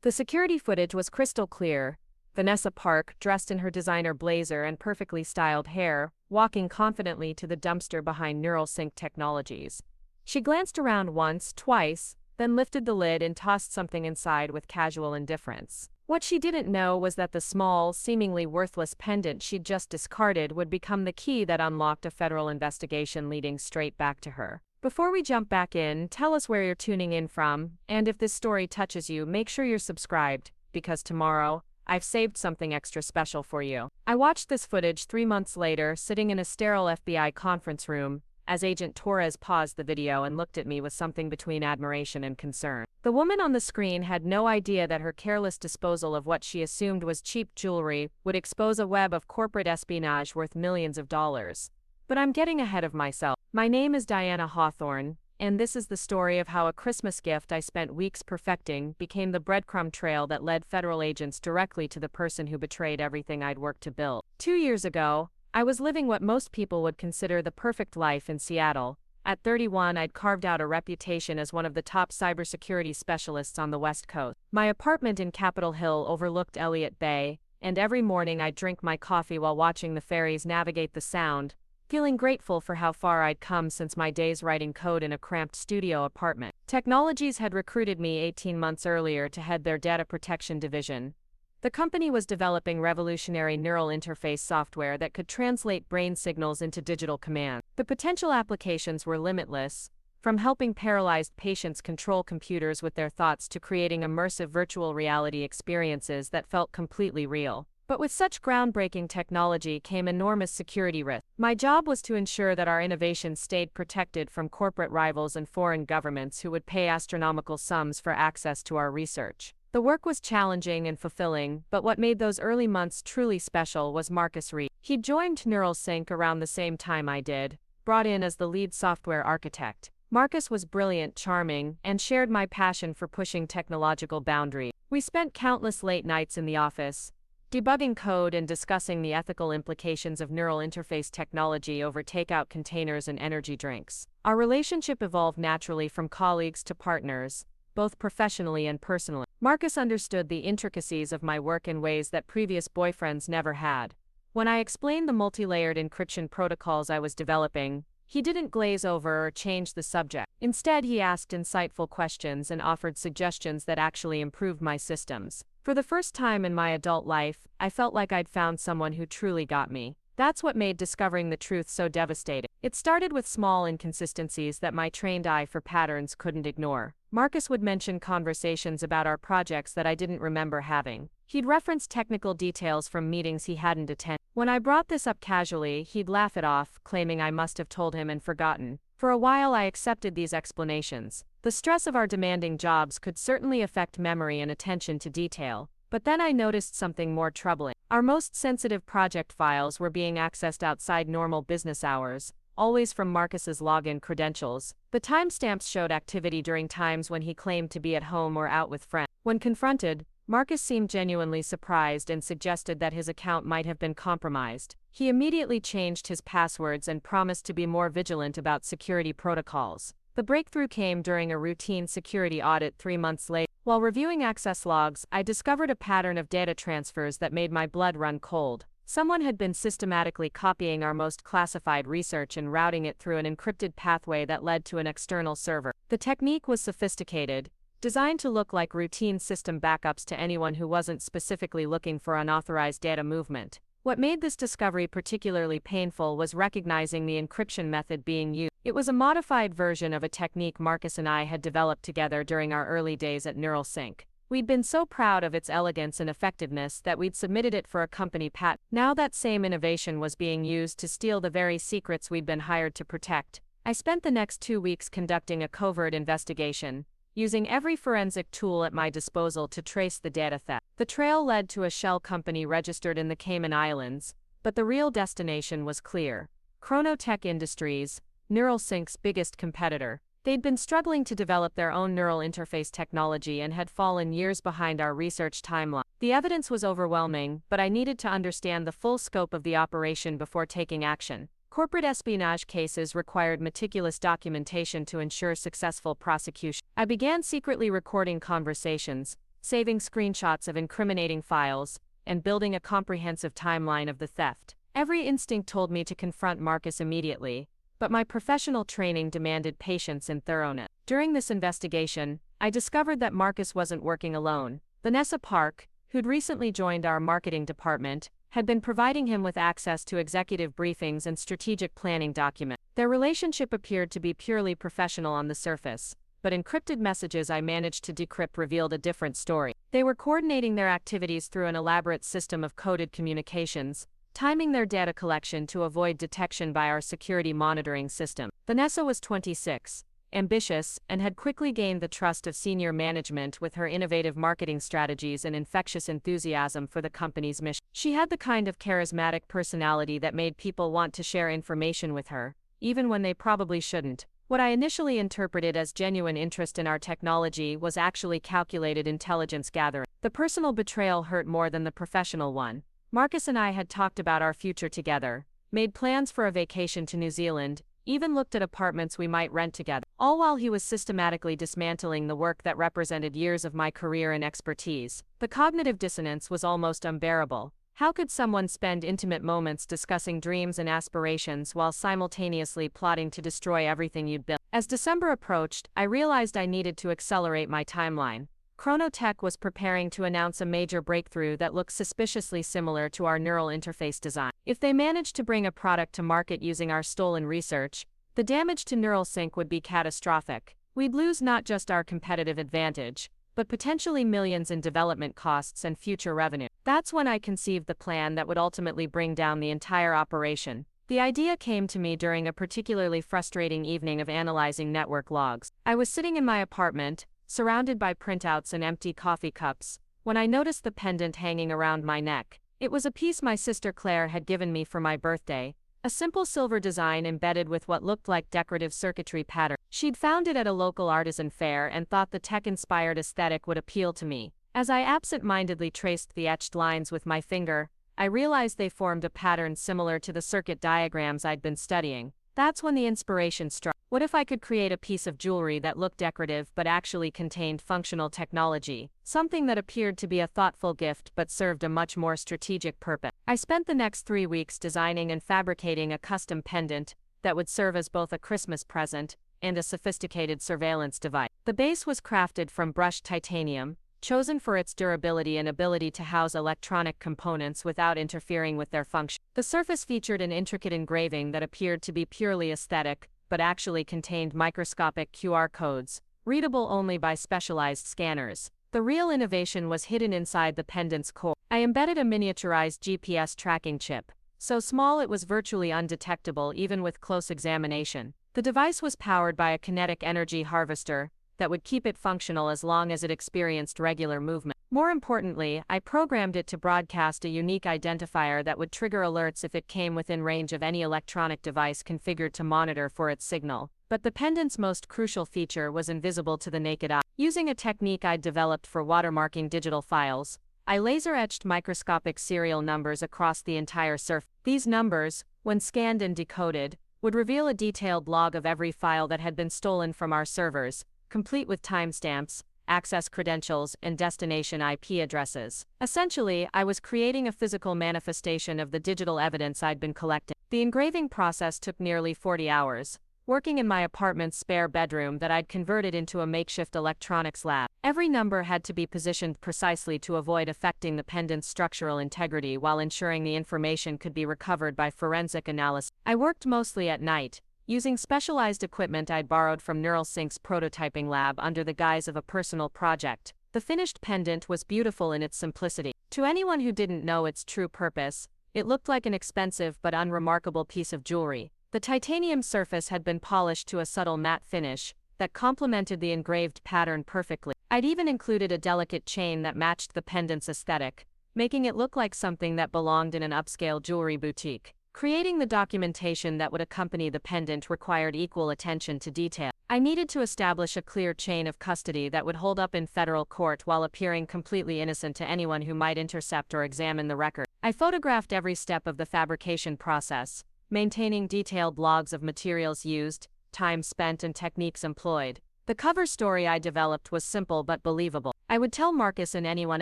The security footage was crystal clear. Vanessa Park, dressed in her designer blazer and perfectly styled hair, walking confidently to the dumpster behind NeuralSync Technologies. She glanced around once, twice, then lifted the lid and tossed something inside with casual indifference. What she didn't know was that the small, seemingly worthless pendant she'd just discarded would become the key that unlocked a federal investigation leading straight back to her. Before we jump back in, tell us where you're tuning in from, and if this story touches you, make sure you're subscribed, because tomorrow, I've saved something extra special for you. I watched this footage 3 months later, sitting in a sterile FBI conference room, as Agent Torres paused the video and looked at me with something between admiration and concern. The woman on the screen had no idea that her careless disposal of what she assumed was cheap jewelry would expose a web of corporate espionage worth millions of dollars. But I'm getting ahead of myself. My name is Diana Hawthorne, and this is the story of how a Christmas gift I spent weeks perfecting became the breadcrumb trail that led federal agents directly to the person who betrayed everything I'd worked to build. 2 years ago, I was living what most people would consider the perfect life in Seattle. At 31, I'd carved out a reputation as one of the top cybersecurity specialists on the West Coast. My apartment in Capitol Hill overlooked Elliott Bay, and every morning I'd drink my coffee while watching the ferries navigate the Sound, feeling grateful for how far I'd come since my days writing code in a cramped studio apartment. Technologies had recruited me 18 months earlier to head their data protection division. The company was developing revolutionary neural interface software that could translate brain signals into digital commands. The potential applications were limitless, from helping paralyzed patients control computers with their thoughts to creating immersive virtual reality experiences that felt completely real. But with such groundbreaking technology came enormous security risks. My job was to ensure that our innovations stayed protected from corporate rivals and foreign governments who would pay astronomical sums for access to our research. The work was challenging and fulfilling, but what made those early months truly special was Marcus Reed. He joined NeuralSync around the same time I did, brought in as the lead software architect. Marcus was brilliant, charming, and shared my passion for pushing technological boundaries. We spent countless late nights in the office, debugging code and discussing the ethical implications of neural interface technology over takeout containers and energy drinks. Our relationship evolved naturally from colleagues to partners, both professionally and personally. Marcus understood the intricacies of my work in ways that previous boyfriends never had. When I explained the multi-layered encryption protocols I was developing, he didn't glaze over or change the subject. Instead, he asked insightful questions and offered suggestions that actually improved my systems. For the first time in my adult life, I felt like I'd found someone who truly got me. That's what made discovering the truth so devastating. It started with small inconsistencies that my trained eye for patterns couldn't ignore. Marcus would mention conversations about our projects that I didn't remember having. He'd reference technical details from meetings he hadn't attended. When I brought this up casually, he'd laugh it off, claiming I must have told him and forgotten. For a while I accepted these explanations. The stress of our demanding jobs could certainly affect memory and attention to detail. But then I noticed something more troubling. Our most sensitive project files were being accessed outside normal business hours, always from Marcus's login credentials. The timestamps showed activity during times when he claimed to be at home or out with friends. When confronted, Marcus seemed genuinely surprised and suggested that his account might have been compromised. He immediately changed his passwords and promised to be more vigilant about security protocols. The breakthrough came during a routine security audit 3 months later. While reviewing access logs, I discovered a pattern of data transfers that made my blood run cold. Someone had been systematically copying our most classified research and routing it through an encrypted pathway that led to an external server. The technique was sophisticated, designed to look like routine system backups to anyone who wasn't specifically looking for unauthorized data movement. What made this discovery particularly painful was recognizing the encryption method being used. It was a modified version of a technique Marcus and I had developed together during our early days at NeuralSync. We'd been so proud of its elegance and effectiveness that we'd submitted it for a company patent. Now that same innovation was being used to steal the very secrets we'd been hired to protect. I spent the next 2 weeks conducting a covert investigation, using every forensic tool at my disposal to trace the data theft. The trail led to a shell company registered in the Cayman Islands, but the real destination was clear: Chronotech Industries, NeuralSync's biggest competitor. They'd been struggling to develop their own neural interface technology and had fallen years behind our research timeline. The evidence was overwhelming, but I needed to understand the full scope of the operation before taking action. Corporate espionage cases required meticulous documentation to ensure successful prosecution. I began secretly recording conversations, saving screenshots of incriminating files, and building a comprehensive timeline of the theft. Every instinct told me to confront Marcus immediately, but my professional training demanded patience and thoroughness. During this investigation, I discovered that Marcus wasn't working alone. Vanessa Park, who'd recently joined our marketing department, had been providing him with access to executive briefings and strategic planning documents. Their relationship appeared to be purely professional on the surface, but encrypted messages I managed to decrypt revealed a different story. They were coordinating their activities through an elaborate system of coded communications, timing their data collection to avoid detection by our security monitoring system. Vanessa was 26, ambitious, and had quickly gained the trust of senior management with her innovative marketing strategies and infectious enthusiasm for the company's mission. She had the kind of charismatic personality that made people want to share information with her, even when they probably shouldn't. What I initially interpreted as genuine interest in our technology was actually calculated intelligence gathering. The personal betrayal hurt more than the professional one. Marcus and I had talked about our future together, made plans for a vacation to New Zealand, even looked at apartments we might rent together, all while he was systematically dismantling the work that represented years of my career and expertise. The cognitive dissonance was almost unbearable. How could someone spend intimate moments discussing dreams and aspirations while simultaneously plotting to destroy everything you'd built? As December approached, I realized I needed to accelerate my timeline. Chronotech was preparing to announce a major breakthrough that looked suspiciously similar to our neural interface design. If they managed to bring a product to market using our stolen research, the damage to NeuralSync would be catastrophic. We'd lose not just our competitive advantage, but potentially millions in development costs and future revenue. That's when I conceived the plan that would ultimately bring down the entire operation. The idea came to me during a particularly frustrating evening of analyzing network logs. I was sitting in my apartment, surrounded by printouts and empty coffee cups, when I noticed the pendant hanging around my neck. It was a piece my sister Claire had given me for my birthday, a simple silver design embedded with what looked like decorative circuitry pattern. She'd found it at a local artisan fair and thought the tech-inspired aesthetic would appeal to me. As I absent-mindedly traced the etched lines with my finger, I realized they formed a pattern similar to the circuit diagrams I'd been studying. That's when the inspiration struck. What if I could create a piece of jewelry that looked decorative but actually contained functional technology, something that appeared to be a thoughtful gift but served a much more strategic purpose? I spent the next 3 weeks designing and fabricating a custom pendant that would serve as both a Christmas present and a sophisticated surveillance device. The base was crafted from brushed titanium, chosen for its durability and ability to house electronic components without interfering with their function. The surface featured an intricate engraving that appeared to be purely aesthetic, but actually contained microscopic QR codes, readable only by specialized scanners. The real innovation was hidden inside the pendant's core. I embedded a miniaturized GPS tracking chip, so small it was virtually undetectable even with close examination. The device was powered by a kinetic energy harvester that would keep it functional as long as it experienced regular movement. More importantly, I programmed it to broadcast a unique identifier that would trigger alerts if it came within range of any electronic device configured to monitor for its signal. But the pendant's most crucial feature was invisible to the naked eye. Using a technique I'd developed for watermarking digital files, I laser-etched microscopic serial numbers across the entire surface. These numbers, when scanned and decoded, would reveal a detailed log of every file that had been stolen from our servers, complete with timestamps, access credentials, and destination IP addresses. Essentially, I was creating a physical manifestation of the digital evidence I'd been collecting. The engraving process took nearly 40 hours, working in my apartment's spare bedroom that I'd converted into a makeshift electronics lab. Every number had to be positioned precisely to avoid affecting the pendant's structural integrity while ensuring the information could be recovered by forensic analysis. I worked mostly at night, using specialized equipment I'd borrowed from NeuralSync's prototyping lab under the guise of a personal project. The finished pendant was beautiful in its simplicity. To anyone who didn't know its true purpose, it looked like an expensive but unremarkable piece of jewelry. The titanium surface had been polished to a subtle matte finish that complemented the engraved pattern perfectly. I'd even included a delicate chain that matched the pendant's aesthetic, making it look like something that belonged in an upscale jewelry boutique. Creating the documentation that would accompany the pendant required equal attention to detail. I needed to establish a clear chain of custody that would hold up in federal court while appearing completely innocent to anyone who might intercept or examine the record. I photographed every step of the fabrication process, maintaining detailed logs of materials used, time spent, and techniques employed. The cover story I developed was simple but believable. I would tell Marcus and anyone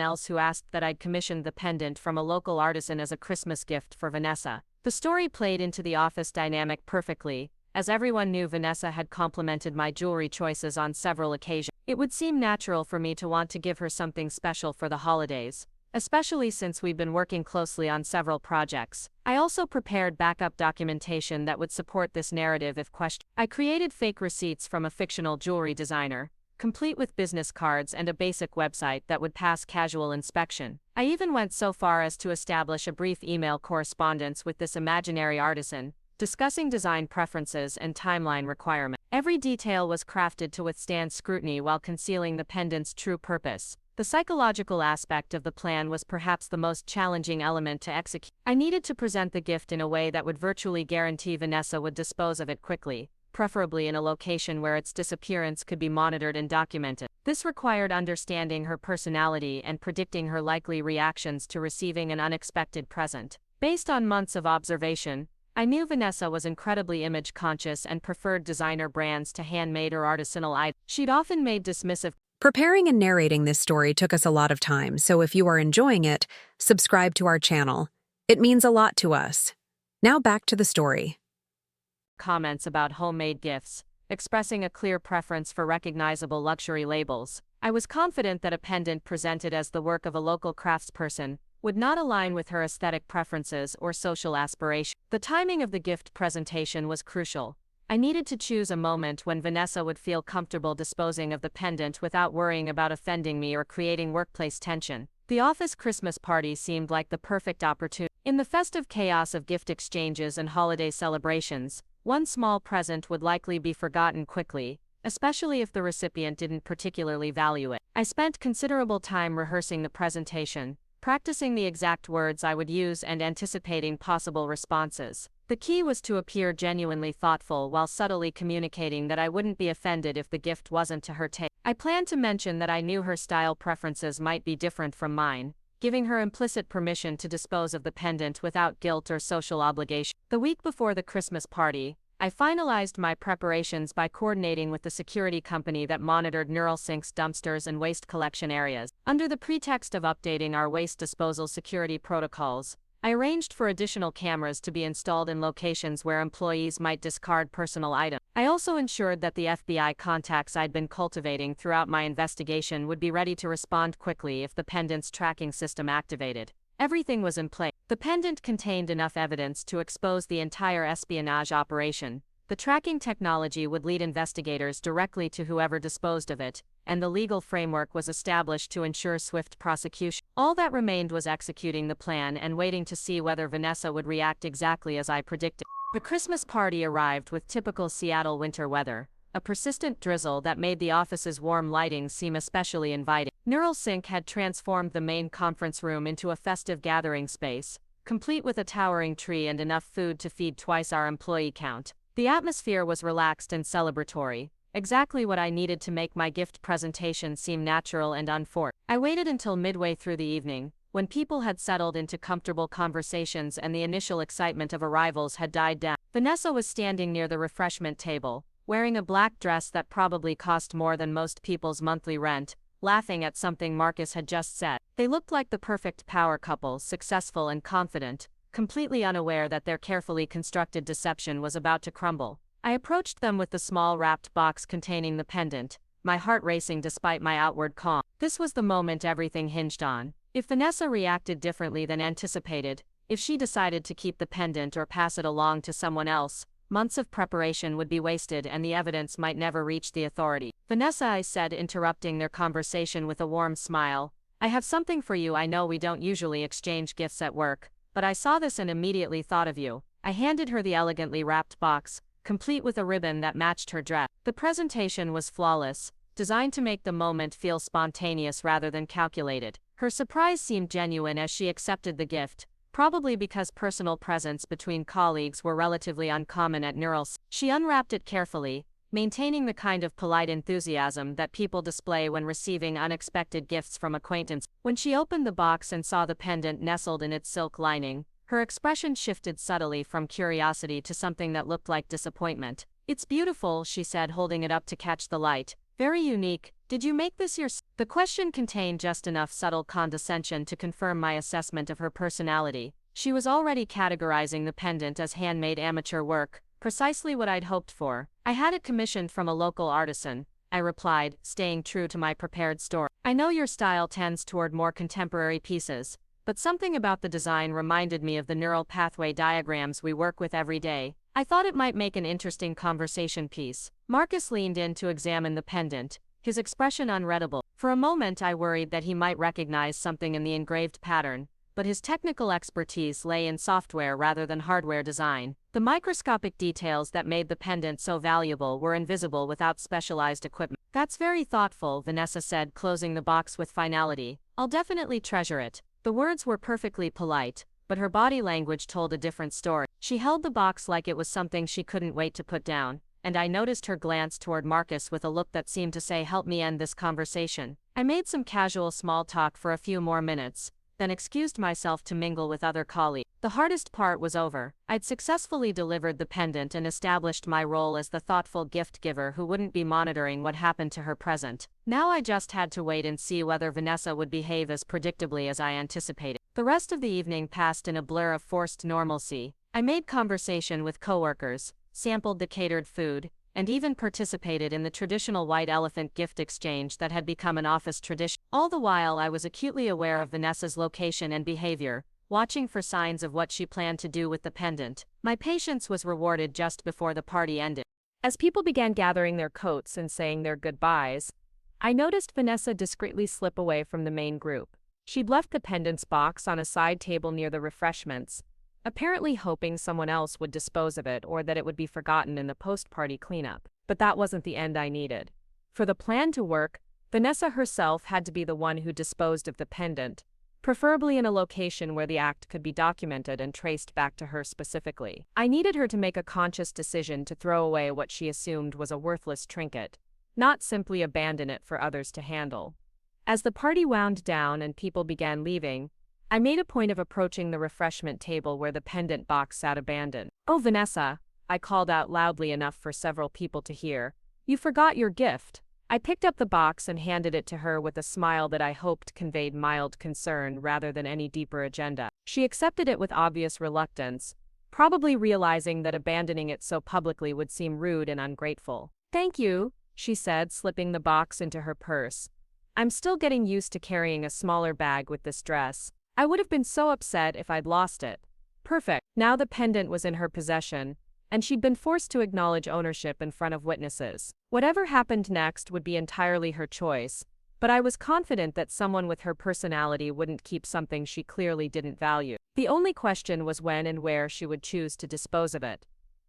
else who asked that I'd commissioned the pendant from a local artisan as a Christmas gift for Vanessa. The story played into the office dynamic perfectly, as everyone knew Vanessa had complimented my jewelry choices on several occasions. It would seem natural for me to want to give her something special for the holidays, especially since we've been working closely on several projects. I also prepared backup documentation that would support this narrative if questioned. I created fake receipts from a fictional jewelry designer, complete with business cards and a basic website that would pass casual inspection. I even went so far as to establish a brief email correspondence with this imaginary artisan, discussing design preferences and timeline requirements. Every detail was crafted to withstand scrutiny while concealing the pendant's true purpose. The psychological aspect of the plan was perhaps the most challenging element to execute. I needed to present the gift in a way that would virtually guarantee Vanessa would dispose of it quickly, preferably in a location where its disappearance could be monitored and documented. This required understanding her personality and predicting her likely reactions to receiving an unexpected present. Based on months of observation, I knew Vanessa was incredibly image-conscious and preferred designer brands to handmade or artisanal items. She'd often made dismissive. Preparing and narrating this story took us a lot of time, so if you are enjoying it, subscribe to our channel. It means a lot to us. Now back to the story. Comments about homemade gifts, expressing a clear preference for recognizable luxury labels. I was confident that a pendant presented as the work of a local craftsperson would not align with her aesthetic preferences or social aspirations. The timing of the gift presentation was crucial. I needed to choose a moment when Vanessa would feel comfortable disposing of the pendant without worrying about offending me or creating workplace tension. The office Christmas party seemed like the perfect opportunity. In the festive chaos of gift exchanges and holiday celebrations, one small present would likely be forgotten quickly, especially if the recipient didn't particularly value it. I spent considerable time rehearsing the presentation, practicing the exact words I would use and anticipating possible responses. The key was to appear genuinely thoughtful while subtly communicating that I wouldn't be offended if the gift wasn't to her taste. I planned to mention that I knew her style preferences might be different from mine, giving her implicit permission to dispose of the pendant without guilt or social obligation. The week before the Christmas party, I finalized my preparations by coordinating with the security company that monitored NeuralSync's dumpsters and waste collection areas. Under the pretext of updating our waste disposal security protocols, I arranged for additional cameras to be installed in locations where employees might discard personal items. I also ensured that the FBI contacts I'd been cultivating throughout my investigation would be ready to respond quickly if the pendant's tracking system activated. Everything was in place. The pendant contained enough evidence to expose the entire espionage operation. The tracking technology would lead investigators directly to whoever disposed of it, and the legal framework was established to ensure swift prosecution. All that remained was executing the plan and waiting to see whether Vanessa would react exactly as I predicted. The Christmas party arrived with typical Seattle winter weather, a persistent drizzle that made the office's warm lighting seem especially inviting. NeuralSync had transformed the main conference room into a festive gathering space, complete with a towering tree and enough food to feed twice our employee count. The atmosphere was relaxed and celebratory, exactly what I needed to make my gift presentation seem natural and unforced. I waited until midway through the evening, when people had settled into comfortable conversations and the initial excitement of arrivals had died down. Vanessa was standing near the refreshment table, wearing a black dress that probably cost more than most people's monthly rent, laughing at something Marcus had just said. They looked like the perfect power couple, successful and confident, completely unaware that their carefully constructed deception was about to crumble. I approached them with the small wrapped box containing the pendant, my heart racing despite my outward calm. This was the moment everything hinged on. If Vanessa reacted differently than anticipated, if she decided to keep the pendant or pass it along to someone else, months of preparation would be wasted and the evidence might never reach the authority. Vanessa, I said, interrupting their conversation with a warm smile, I have something for you. I know we don't usually exchange gifts at work, but I saw this and immediately thought of you. I handed her the elegantly wrapped box, complete with a ribbon that matched her dress. The presentation was flawless, designed to make the moment feel spontaneous rather than calculated. Her surprise seemed genuine as she accepted the gift, probably because personal presents between colleagues were relatively uncommon at NeuralSync. She unwrapped it carefully, maintaining the kind of polite enthusiasm that people display when receiving unexpected gifts from acquaintances. When she opened the box and saw the pendant nestled in its silk lining, her expression shifted subtly from curiosity to something that looked like disappointment. It's beautiful, she said, holding it up to catch the light. Very unique, Did you make this yourself? The question contained just enough subtle condescension to confirm my assessment of her personality. She was already categorizing the pendant as handmade amateur work, precisely what I'd hoped for. I had it commissioned from a local artisan, I replied, staying true to my prepared story. I know your style tends toward more contemporary pieces, but something about the design reminded me of the neural pathway diagrams we work with every day. I thought it might make an interesting conversation piece. Marcus leaned in to examine the pendant, his expression unreadable. For a moment I worried that he might recognize something in the engraved pattern, but his technical expertise lay in software rather than hardware design. The microscopic details that made the pendant so valuable were invisible without specialized equipment. That's very thoughtful, Vanessa said, closing the box with finality. I'll definitely treasure it. The words were perfectly polite, but her body language told a different story. She held the box like it was something she couldn't wait to put down, and I noticed her glance toward Marcus with a look that seemed to say, help me end this conversation. I made some casual small talk for a few more minutes, then excused myself to mingle with other colleagues. The hardest part was over. I'd successfully delivered the pendant and established my role as the thoughtful gift giver who wouldn't be monitoring what happened to her present. Now I just had to wait and see whether Vanessa would behave as predictably as I anticipated. The rest of the evening passed in a blur of forced normalcy. I made conversation with coworkers, sampled the catered food, and even participated in the traditional white elephant gift exchange that had become an office tradition. All the while I was acutely aware of Vanessa's location and behavior, watching for signs of what she planned to do with the pendant. My patience was rewarded just before the party ended. As people began gathering their coats and saying their goodbyes, I noticed Vanessa discreetly slip away from the main group. She'd left the pendant's box on a side table near the refreshments, apparently hoping someone else would dispose of it or that it would be forgotten in the post-party cleanup. But that wasn't the end I needed. For the plan to work, Vanessa herself had to be the one who disposed of the pendant, preferably in a location where the act could be documented and traced back to her specifically. I needed her to make a conscious decision to throw away what she assumed was a worthless trinket, not simply abandon it for others to handle. As the party wound down and people began leaving, I made a point of approaching the refreshment table where the pendant box sat abandoned. "Oh, Vanessa," I called out loudly enough for several people to hear, "you forgot your gift." I picked up the box and handed it to her with a smile that I hoped conveyed mild concern rather than any deeper agenda. She accepted it with obvious reluctance, probably realizing that abandoning it so publicly would seem rude and ungrateful. "Thank you," she said, slipping the box into her purse. "I'm still getting used to carrying a smaller bag with this dress. I would have been so upset if I'd lost it." Perfect. Now the pendant was in her possession, and she'd been forced to acknowledge ownership in front of witnesses. Whatever happened next would be entirely her choice, but I was confident that someone with her personality wouldn't keep something she clearly didn't value. The only question was when and where she would choose to dispose of it.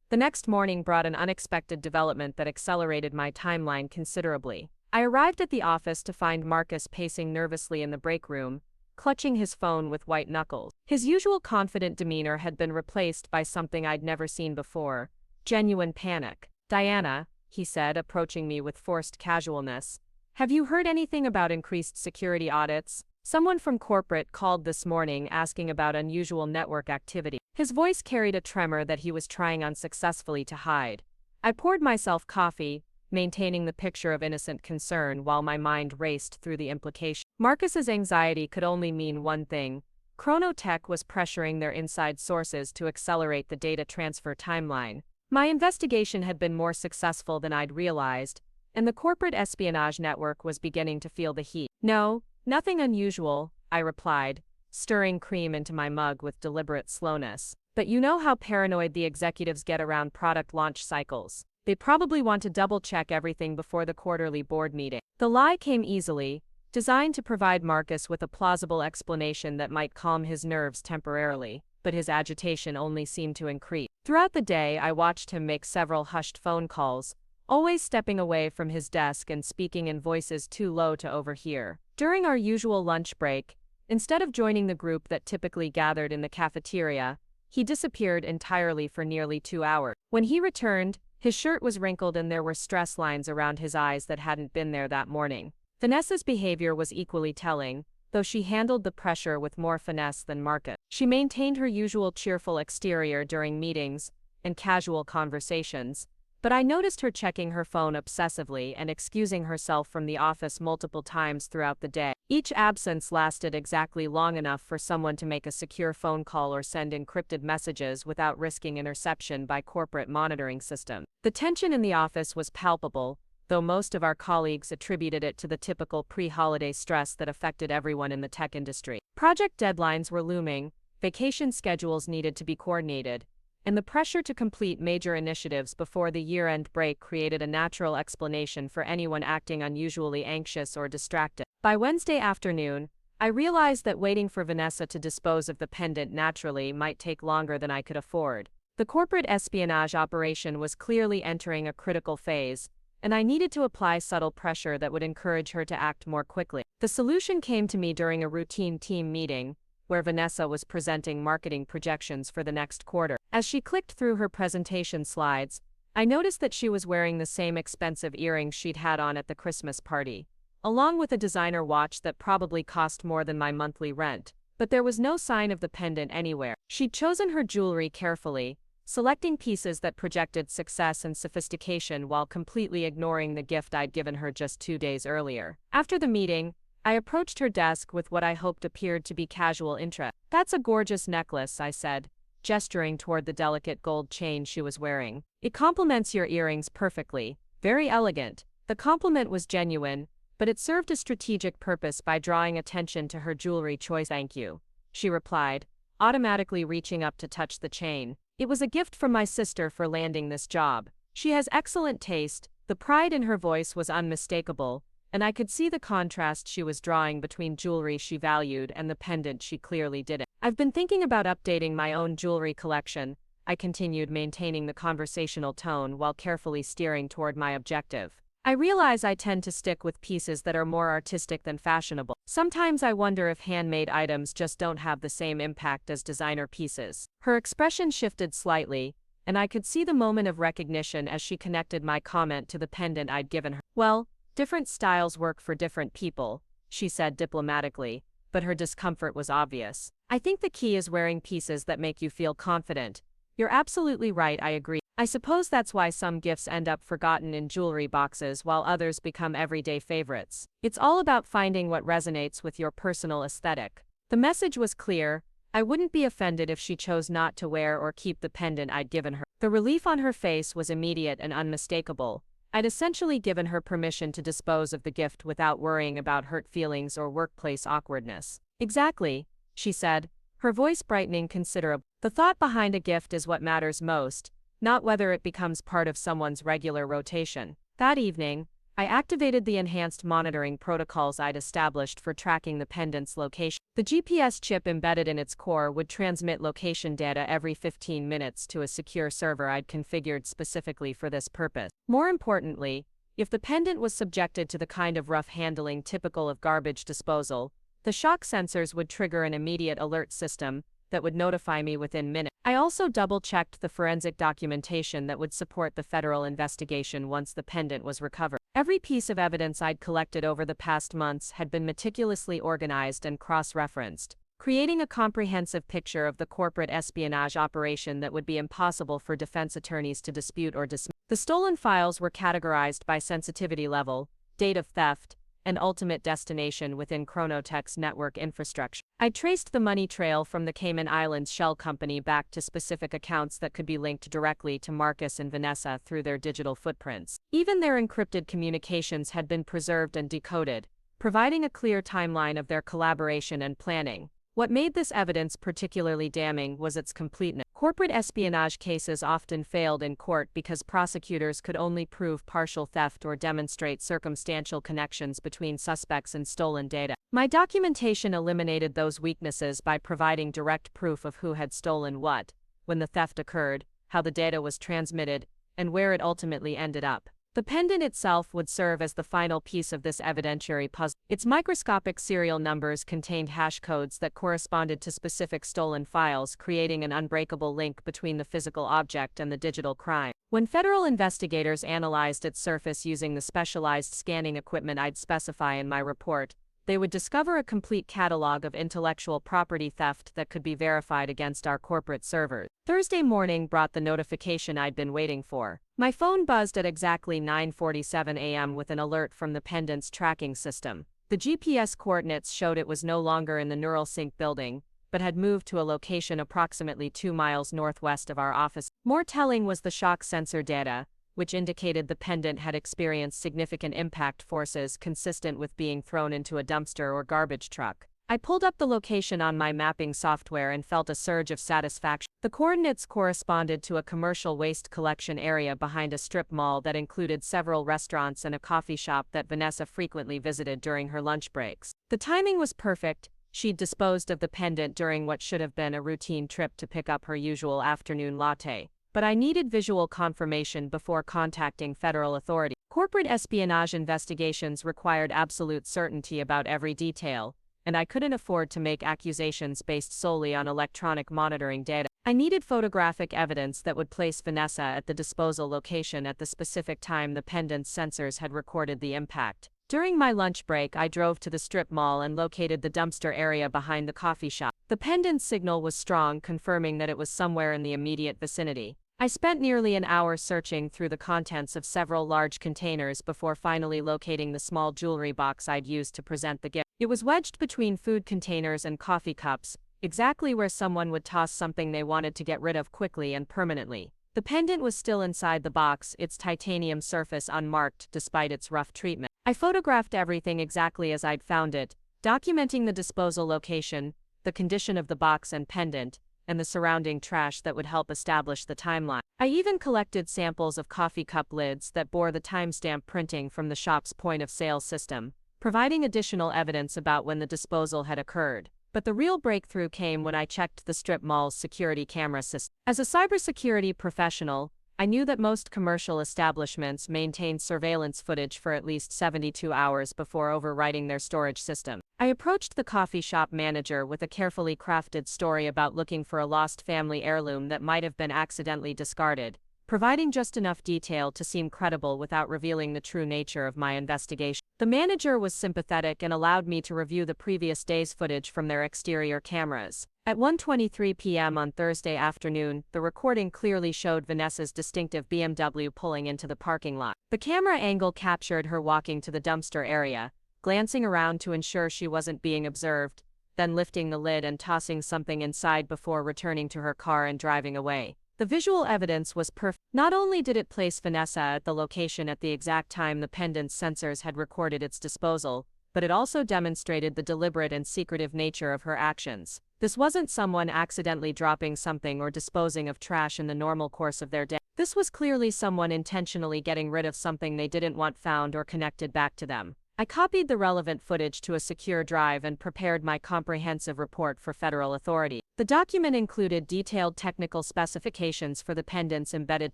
The next morning brought an unexpected development that accelerated my timeline considerably. I arrived at the office to find Marcus pacing nervously in the break room, clutching his phone with white knuckles. His usual confident demeanor had been replaced by something I'd never seen before, genuine panic. "Diana," he said, approaching me with forced casualness, "have you heard anything about increased security audits? Someone from corporate called this morning asking about unusual network activity." His voice carried a tremor that he was trying unsuccessfully to hide. I poured myself coffee, maintaining the picture of innocent concern while my mind raced through the implications. Marcus's anxiety could only mean one thing. Chronotech was pressuring their inside sources to accelerate the data transfer timeline. My investigation had been more successful than I'd realized, and the corporate espionage network was beginning to feel the heat. "No, nothing unusual," I replied, stirring cream into my mug with deliberate slowness. "But you know how paranoid the executives get around product launch cycles. They probably want to double-check everything before the quarterly board meeting." The lie came easily, designed to provide Marcus with a plausible explanation that might calm his nerves temporarily, but his agitation only seemed to increase. Throughout the day, I watched him make several hushed phone calls, always stepping away from his desk and speaking in voices too low to overhear. During our usual lunch break, instead of joining the group that typically gathered in the cafeteria, he disappeared entirely for nearly 2 hours. When he returned, his shirt was wrinkled and there were stress lines around his eyes that hadn't been there that morning. Vanessa's behavior was equally telling, though she handled the pressure with more finesse than Marcus. She maintained her usual cheerful exterior during meetings and casual conversations, But I noticed her checking her phone obsessively and excusing herself from the office multiple times throughout the day. Each absence lasted exactly long enough for someone to make a secure phone call or send encrypted messages without risking interception by corporate monitoring systems. The tension in the office was palpable, though most of our colleagues attributed it to the typical pre-holiday stress that affected everyone in the tech industry. Project deadlines were looming, vacation schedules needed to be coordinated, and the pressure to complete major initiatives before the year-end break created a natural explanation for anyone acting unusually anxious or distracted. By Wednesday afternoon, I realized that waiting for Vanessa to dispose of the pendant naturally might take longer than I could afford. The corporate espionage operation was clearly entering a critical phase, and I needed to apply subtle pressure that would encourage her to act more quickly. The solution came to me during a routine team meeting, where Vanessa was presenting marketing projections for the next quarter. As she clicked through her presentation slides, I noticed that she was wearing the same expensive earrings she'd had on at the Christmas party, along with a designer watch that probably cost more than my monthly rent. But there was no sign of the pendant anywhere. She'd chosen her jewelry carefully, selecting pieces that projected success and sophistication while completely ignoring the gift I'd given her just 2 days earlier. After the meeting, I approached her desk with what I hoped appeared to be casual interest. "That's a gorgeous necklace," I said, gesturing toward the delicate gold chain she was wearing. "It complements your earrings perfectly. Very elegant." The compliment was genuine, but it served a strategic purpose by drawing attention to her jewelry choice. "Thank you," she replied, automatically reaching up to touch the chain. "It was a gift from my sister for landing this job. She has excellent taste." The pride in her voice was unmistakable, and I could see the contrast she was drawing between jewelry she valued and the pendant she clearly didn't. "I've been thinking about updating my own jewelry collection," I continued, maintaining the conversational tone while carefully steering toward my objective. "I realize I tend to stick with pieces that are more artistic than fashionable. Sometimes I wonder if handmade items just don't have the same impact as designer pieces." Her expression shifted slightly, and I could see the moment of recognition as she connected my comment to the pendant I'd given her. "Well, different styles work for different people," she said diplomatically, but her discomfort was obvious. "I think the key is wearing pieces that make you feel confident." "You're absolutely right," I agree. "I suppose that's why some gifts end up forgotten in jewelry boxes while others become everyday favorites. It's all about finding what resonates with your personal aesthetic." The message was clear. I wouldn't be offended if she chose not to wear or keep the pendant I'd given her. The relief on her face was immediate and unmistakable. I'd essentially given her permission to dispose of the gift without worrying about hurt feelings or workplace awkwardness. "Exactly," she said, her voice brightening considerably. "The thought behind a gift is what matters most, not whether it becomes part of someone's regular rotation." That evening, I activated the enhanced monitoring protocols I'd established for tracking the pendant's location. The GPS chip embedded in its core would transmit location data every 15 minutes to a secure server I'd configured specifically for this purpose. More importantly, if the pendant was subjected to the kind of rough handling typical of garbage disposal, the shock sensors would trigger an immediate alert system that would notify me within minutes. I also double-checked the forensic documentation that would support the federal investigation once the pendant was recovered. Every piece of evidence I'd collected over the past months had been meticulously organized and cross-referenced, creating a comprehensive picture of the corporate espionage operation that would be impossible for defense attorneys to dispute or dismiss. The stolen files were categorized by sensitivity level, date of theft, and ultimate destination within Chronotech's network infrastructure. I traced the money trail from the Cayman Islands shell company back to specific accounts that could be linked directly to Marcus and Vanessa through their digital footprints. Even their encrypted communications had been preserved and decoded, providing a clear timeline of their collaboration and planning. What made this evidence particularly damning was its completeness. Corporate espionage cases often failed in court because prosecutors could only prove partial theft or demonstrate circumstantial connections between suspects and stolen data. My documentation eliminated those weaknesses by providing direct proof of who had stolen what, when the theft occurred, how the data was transmitted, and where it ultimately ended up. The pendant itself would serve as the final piece of this evidentiary puzzle. Its microscopic serial numbers contained hash codes that corresponded to specific stolen files, creating an unbreakable link between the physical object and the digital crime. When federal investigators analyzed its surface using the specialized scanning equipment I'd specify in my report, they would discover a complete catalog of intellectual property theft that could be verified against our corporate servers. Thursday morning brought the notification I'd been waiting for. My phone buzzed at exactly 9:47 a.m. with an alert from the pendant's tracking system. The GPS coordinates showed it was no longer in the NeuralSync building, but had moved to a location approximately 2 miles northwest of our office. More telling was the shock sensor data, which indicated the pendant had experienced significant impact forces consistent with being thrown into a dumpster or garbage truck. I pulled up the location on my mapping software and felt a surge of satisfaction. The coordinates corresponded to a commercial waste collection area behind a strip mall that included several restaurants and a coffee shop that Vanessa frequently visited during her lunch breaks. The timing was perfect. She'd disposed of the pendant during what should have been a routine trip to pick up her usual afternoon latte. But I needed visual confirmation before contacting federal authorities. Corporate espionage investigations required absolute certainty about every detail, and I couldn't afford to make accusations based solely on electronic monitoring data. I needed photographic evidence that would place Vanessa at the disposal location at the specific time the pendant's sensors had recorded the impact. During my lunch break, I drove to the strip mall and located the dumpster area behind the coffee shop. The pendant's signal was strong, confirming that it was somewhere in the immediate vicinity. I spent nearly an hour searching through the contents of several large containers before finally locating the small jewelry box I'd used to present the gift. It was wedged between food containers and coffee cups, exactly where someone would toss something they wanted to get rid of quickly and permanently. The pendant was still inside the box, its titanium surface unmarked despite its rough treatment. I photographed everything exactly as I'd found it, documenting the disposal location, the condition of the box and pendant, and the surrounding trash that would help establish the timeline. I even collected samples of coffee cup lids that bore the timestamp printing from the shop's point-of-sale system, providing additional evidence about when the disposal had occurred. But the real breakthrough came when I checked the strip mall's security camera system. As a cybersecurity professional, I knew that most commercial establishments maintained surveillance footage for at least 72 hours before overwriting their storage system. I approached the coffee shop manager with a carefully crafted story about looking for a lost family heirloom that might have been accidentally discarded, providing just enough detail to seem credible without revealing the true nature of my investigation. The manager was sympathetic and allowed me to review the previous day's footage from their exterior cameras. At 1:23 p.m. on Thursday afternoon, the recording clearly showed Vanessa's distinctive BMW pulling into the parking lot. The camera angle captured her walking to the dumpster area, glancing around to ensure she wasn't being observed, then lifting the lid and tossing something inside before returning to her car and driving away. The visual evidence was perfect. Not only did it place Vanessa at the location at the exact time the pendant's sensors had recorded its disposal, but it also demonstrated the deliberate and secretive nature of her actions. This wasn't someone accidentally dropping something or disposing of trash in the normal course of their day. This was clearly someone intentionally getting rid of something they didn't want found or connected back to them. I copied the relevant footage to a secure drive and prepared my comprehensive report for federal authorities. The document included detailed technical specifications for the pendant's embedded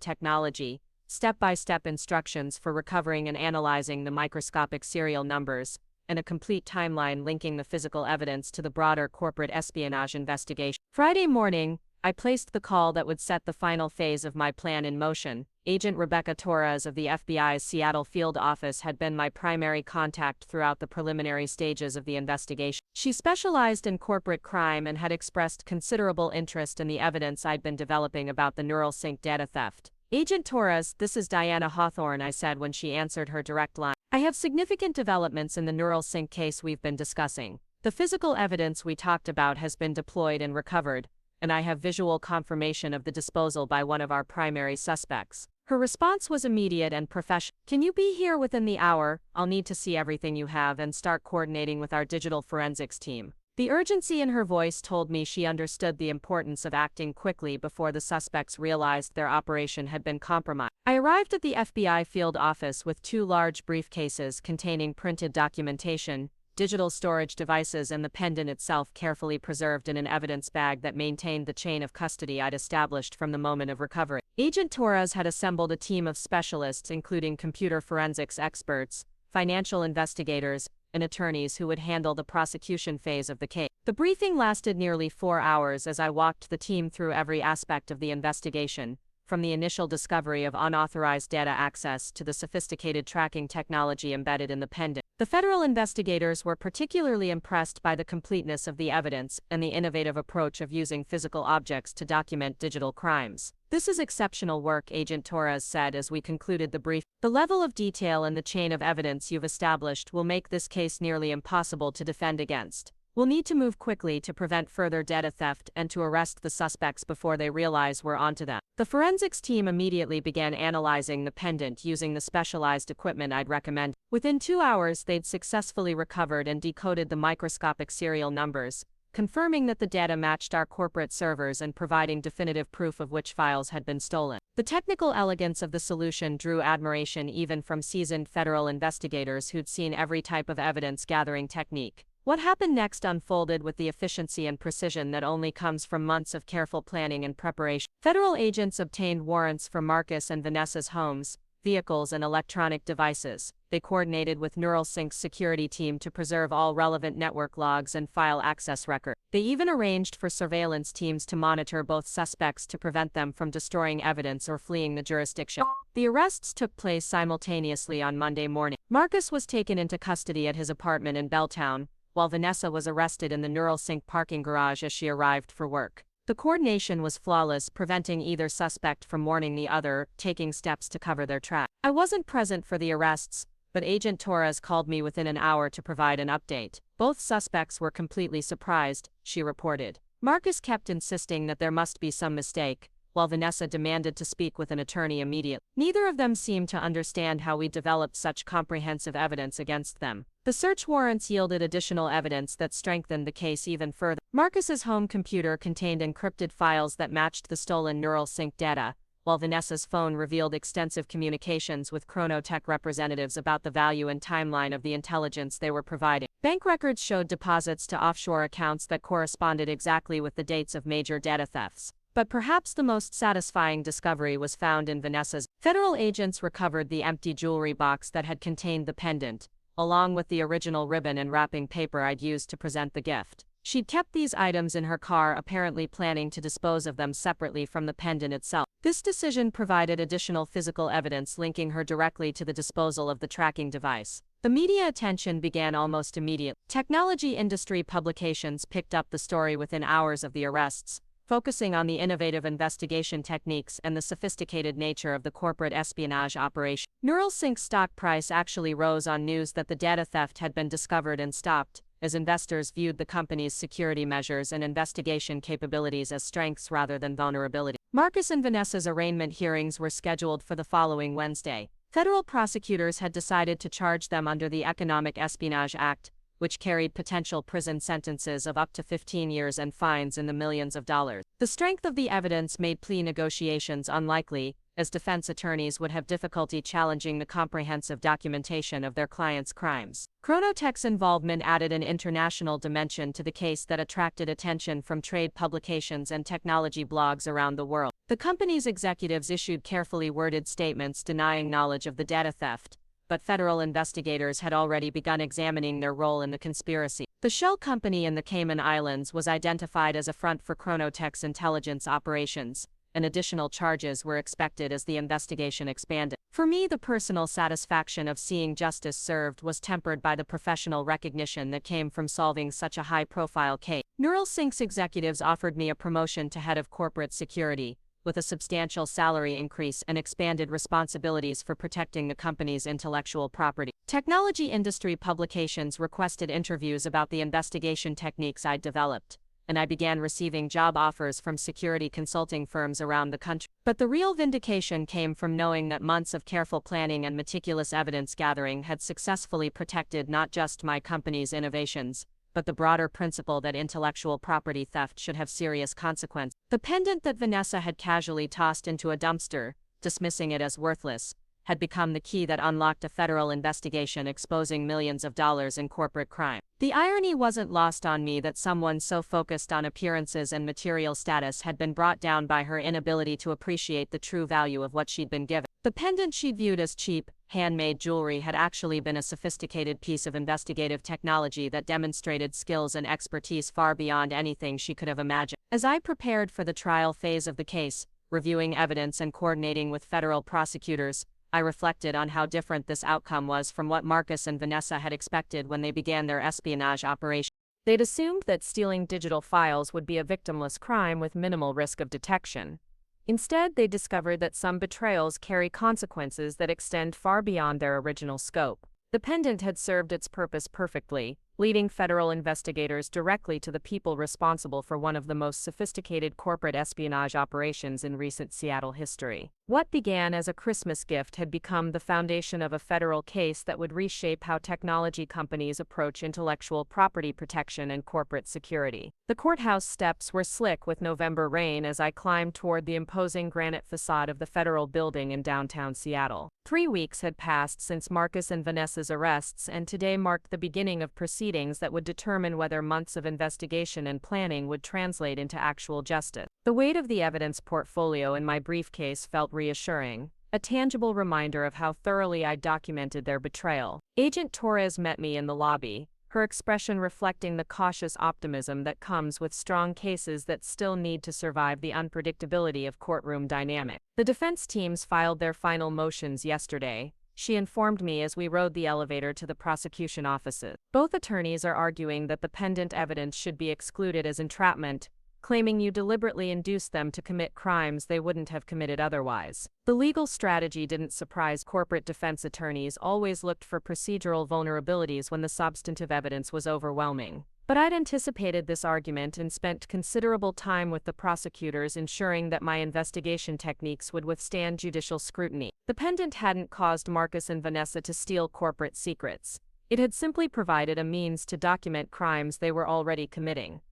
technology, step-by-step instructions for recovering and analyzing the microscopic serial numbers, and a complete timeline linking the physical evidence to the broader corporate espionage investigation. Friday morning, I placed the call that would set the final phase of my plan in motion. Agent Rebecca Torres of the FBI's Seattle field office had been my primary contact throughout the preliminary stages of the investigation. She specialized in corporate crime and had expressed considerable interest in the evidence I'd been developing about the NeuralSync data theft. Agent Torres, this is Diana Hawthorne, I said when she answered her direct line. I have significant developments in the NeuralSync case we've been discussing. The physical evidence we talked about has been deployed and recovered, and I have visual confirmation of the disposal by one of our primary suspects. Her response was immediate and professional. Can you be here within the hour? I'll need to see everything you have and start coordinating with our digital forensics team. The urgency in her voice told me she understood the importance of acting quickly before the suspects realized their operation had been compromised. I arrived at the FBI field office with 2 large briefcases containing printed documentation, digital storage devices, and the pendant itself carefully preserved in an evidence bag that maintained the chain of custody I'd established from the moment of recovery. Agent Torres had assembled a team of specialists including computer forensics experts, financial investigators, and attorneys who would handle the prosecution phase of the case. The briefing lasted nearly 4 hours as I walked the team through every aspect of the investigation, from the initial discovery of unauthorized data access to the sophisticated tracking technology embedded in the pendant. The federal investigators were particularly impressed by the completeness of the evidence and the innovative approach of using physical objects to document digital crimes. "This is exceptional work," Agent Torres said as we concluded the brief. "The level of detail and the chain of evidence you've established will make this case nearly impossible to defend against. We'll need to move quickly to prevent further data theft and to arrest the suspects before they realize we're onto them." The forensics team immediately began analyzing the pendant using the specialized equipment I'd recommend. Within 2 hours, they'd successfully recovered and decoded the microscopic serial numbers, confirming that the data matched our corporate servers and providing definitive proof of which files had been stolen. The technical elegance of the solution drew admiration even from seasoned federal investigators who'd seen every type of evidence-gathering technique. What happened next unfolded with the efficiency and precision that only comes from months of careful planning and preparation. Federal agents obtained warrants for Marcus and Vanessa's homes, vehicles, and electronic devices. They coordinated with NeuralSync's security team to preserve all relevant network logs and file access records. They even arranged for surveillance teams to monitor both suspects to prevent them from destroying evidence or fleeing the jurisdiction. The arrests took place simultaneously on Monday morning. Marcus was taken into custody at his apartment in Belltown, while Vanessa was arrested in the NeuralSync parking garage as she arrived for work. The coordination was flawless, preventing either suspect from warning the other, taking steps to cover their tracks. I wasn't present for the arrests, but Agent Torres called me within an hour to provide an update. "Both suspects were completely surprised," she reported. Marcus kept insisting that there must be some mistake, while Vanessa demanded to speak with an attorney immediately. Neither of them seemed to understand how we developed such comprehensive evidence against them. The search warrants yielded additional evidence that strengthened the case even further. Marcus's home computer contained encrypted files that matched the stolen NeuralSync data, while Vanessa's phone revealed extensive communications with Chronotech representatives about the value and timeline of the intelligence they were providing. Bank records showed deposits to offshore accounts that corresponded exactly with the dates of major data thefts. But perhaps the most satisfying discovery was found in Vanessa's. Federal agents recovered the empty jewelry box that had contained the pendant, along with the original ribbon and wrapping paper I'd used to present the gift. She'd kept these items in her car, apparently planning to dispose of them separately from the pendant itself. This decision provided additional physical evidence linking her directly to the disposal of the tracking device. The media attention began almost immediately. Technology industry publications picked up the story within hours of the arrests, focusing on the innovative investigation techniques and the sophisticated nature of the corporate espionage operation. NeuralSync's stock price actually rose on news that the data theft had been discovered and stopped, as investors viewed the company's security measures and investigation capabilities as strengths rather than vulnerability. Marcus and Vanessa's arraignment hearings were scheduled for the following Wednesday. Federal prosecutors had decided to charge them under the Economic Espionage Act, which carried potential prison sentences of up to 15 years and fines in the millions of dollars. The strength of the evidence made plea negotiations unlikely, as defense attorneys would have difficulty challenging the comprehensive documentation of their clients' crimes. Chronotech's involvement added an international dimension to the case that attracted attention from trade publications and technology blogs around the world. The company's executives issued carefully worded statements denying knowledge of the data theft, but federal investigators had already begun examining their role in the conspiracy. The shell company in the Cayman Islands was identified as a front for Chronotech's intelligence operations, and additional charges were expected as the investigation expanded. For me, the personal satisfaction of seeing justice served was tempered by the professional recognition that came from solving such a high-profile case. NeuralSync's executives offered me a promotion to head of corporate security, with a substantial salary increase and expanded responsibilities for protecting the company's intellectual property. Technology industry publications requested interviews about the investigation techniques I'd developed, and I began receiving job offers from security consulting firms around the country. But the real vindication came from knowing that months of careful planning and meticulous evidence gathering had successfully protected not just my company's innovations, but the broader principle that intellectual property theft should have serious consequences. The pendant that Vanessa had casually tossed into a dumpster, dismissing it as worthless, had become the key that unlocked a federal investigation exposing millions of dollars in corporate crime. The irony wasn't lost on me that someone so focused on appearances and material status had been brought down by her inability to appreciate the true value of what she'd been given. The pendant she'd viewed as cheap, handmade jewelry had actually been a sophisticated piece of investigative technology that demonstrated skills and expertise far beyond anything she could have imagined. As I prepared for the trial phase of the case, reviewing evidence and coordinating with federal prosecutors, I reflected on how different this outcome was from what Marcus and Vanessa had expected when they began their espionage operation. They'd assumed that stealing digital files would be a victimless crime with minimal risk of detection. Instead, they discovered that some betrayals carry consequences that extend far beyond their original scope. The pendant had served its purpose perfectly, leading federal investigators directly to the people responsible for one of the most sophisticated corporate espionage operations in recent Seattle history. What began as a Christmas gift had become the foundation of a federal case that would reshape how technology companies approach intellectual property protection and corporate security. The courthouse steps were slick with November rain as I climbed toward the imposing granite facade of the federal building in downtown Seattle. 3 weeks had passed since Marcus and Vanessa's arrests, and today marked the beginning of proceedings that would determine whether months of investigation and planning would translate into actual justice. The weight of the evidence portfolio in my briefcase felt reassuring, a tangible reminder of how thoroughly I documented their betrayal. Agent Torres met me in the lobby, her expression reflecting the cautious optimism that comes with strong cases that still need to survive the unpredictability of courtroom dynamics. The defense teams filed their final motions yesterday, she informed me as we rode the elevator to the prosecution offices. Both attorneys are arguing that the pendant evidence should be excluded as entrapment, claiming you deliberately induced them to commit crimes they wouldn't have committed otherwise. The legal strategy didn't surprise corporate defense attorneys, always looked for procedural vulnerabilities when the substantive evidence was overwhelming. But I'd anticipated this argument and spent considerable time with the prosecutors ensuring that my investigation techniques would withstand judicial scrutiny. The pendant hadn't caused Marcus and Vanessa to steal corporate secrets. It had simply provided a means to document crimes they were already committing.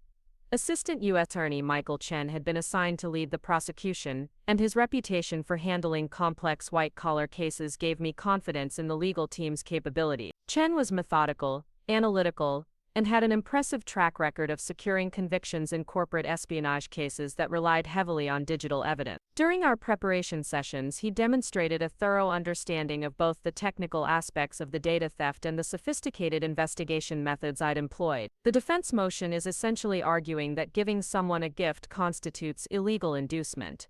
Assistant U.S. Attorney Michael Chen had been assigned to lead the prosecution, and his reputation for handling complex white-collar cases gave me confidence in the legal team's capability. Chen was methodical, analytical, and had an impressive track record of securing convictions in corporate espionage cases that relied heavily on digital evidence. During our preparation sessions, he demonstrated a thorough understanding of both the technical aspects of the data theft and the sophisticated investigation methods I'd employed. The defense motion is essentially arguing that giving someone a gift constitutes illegal inducement.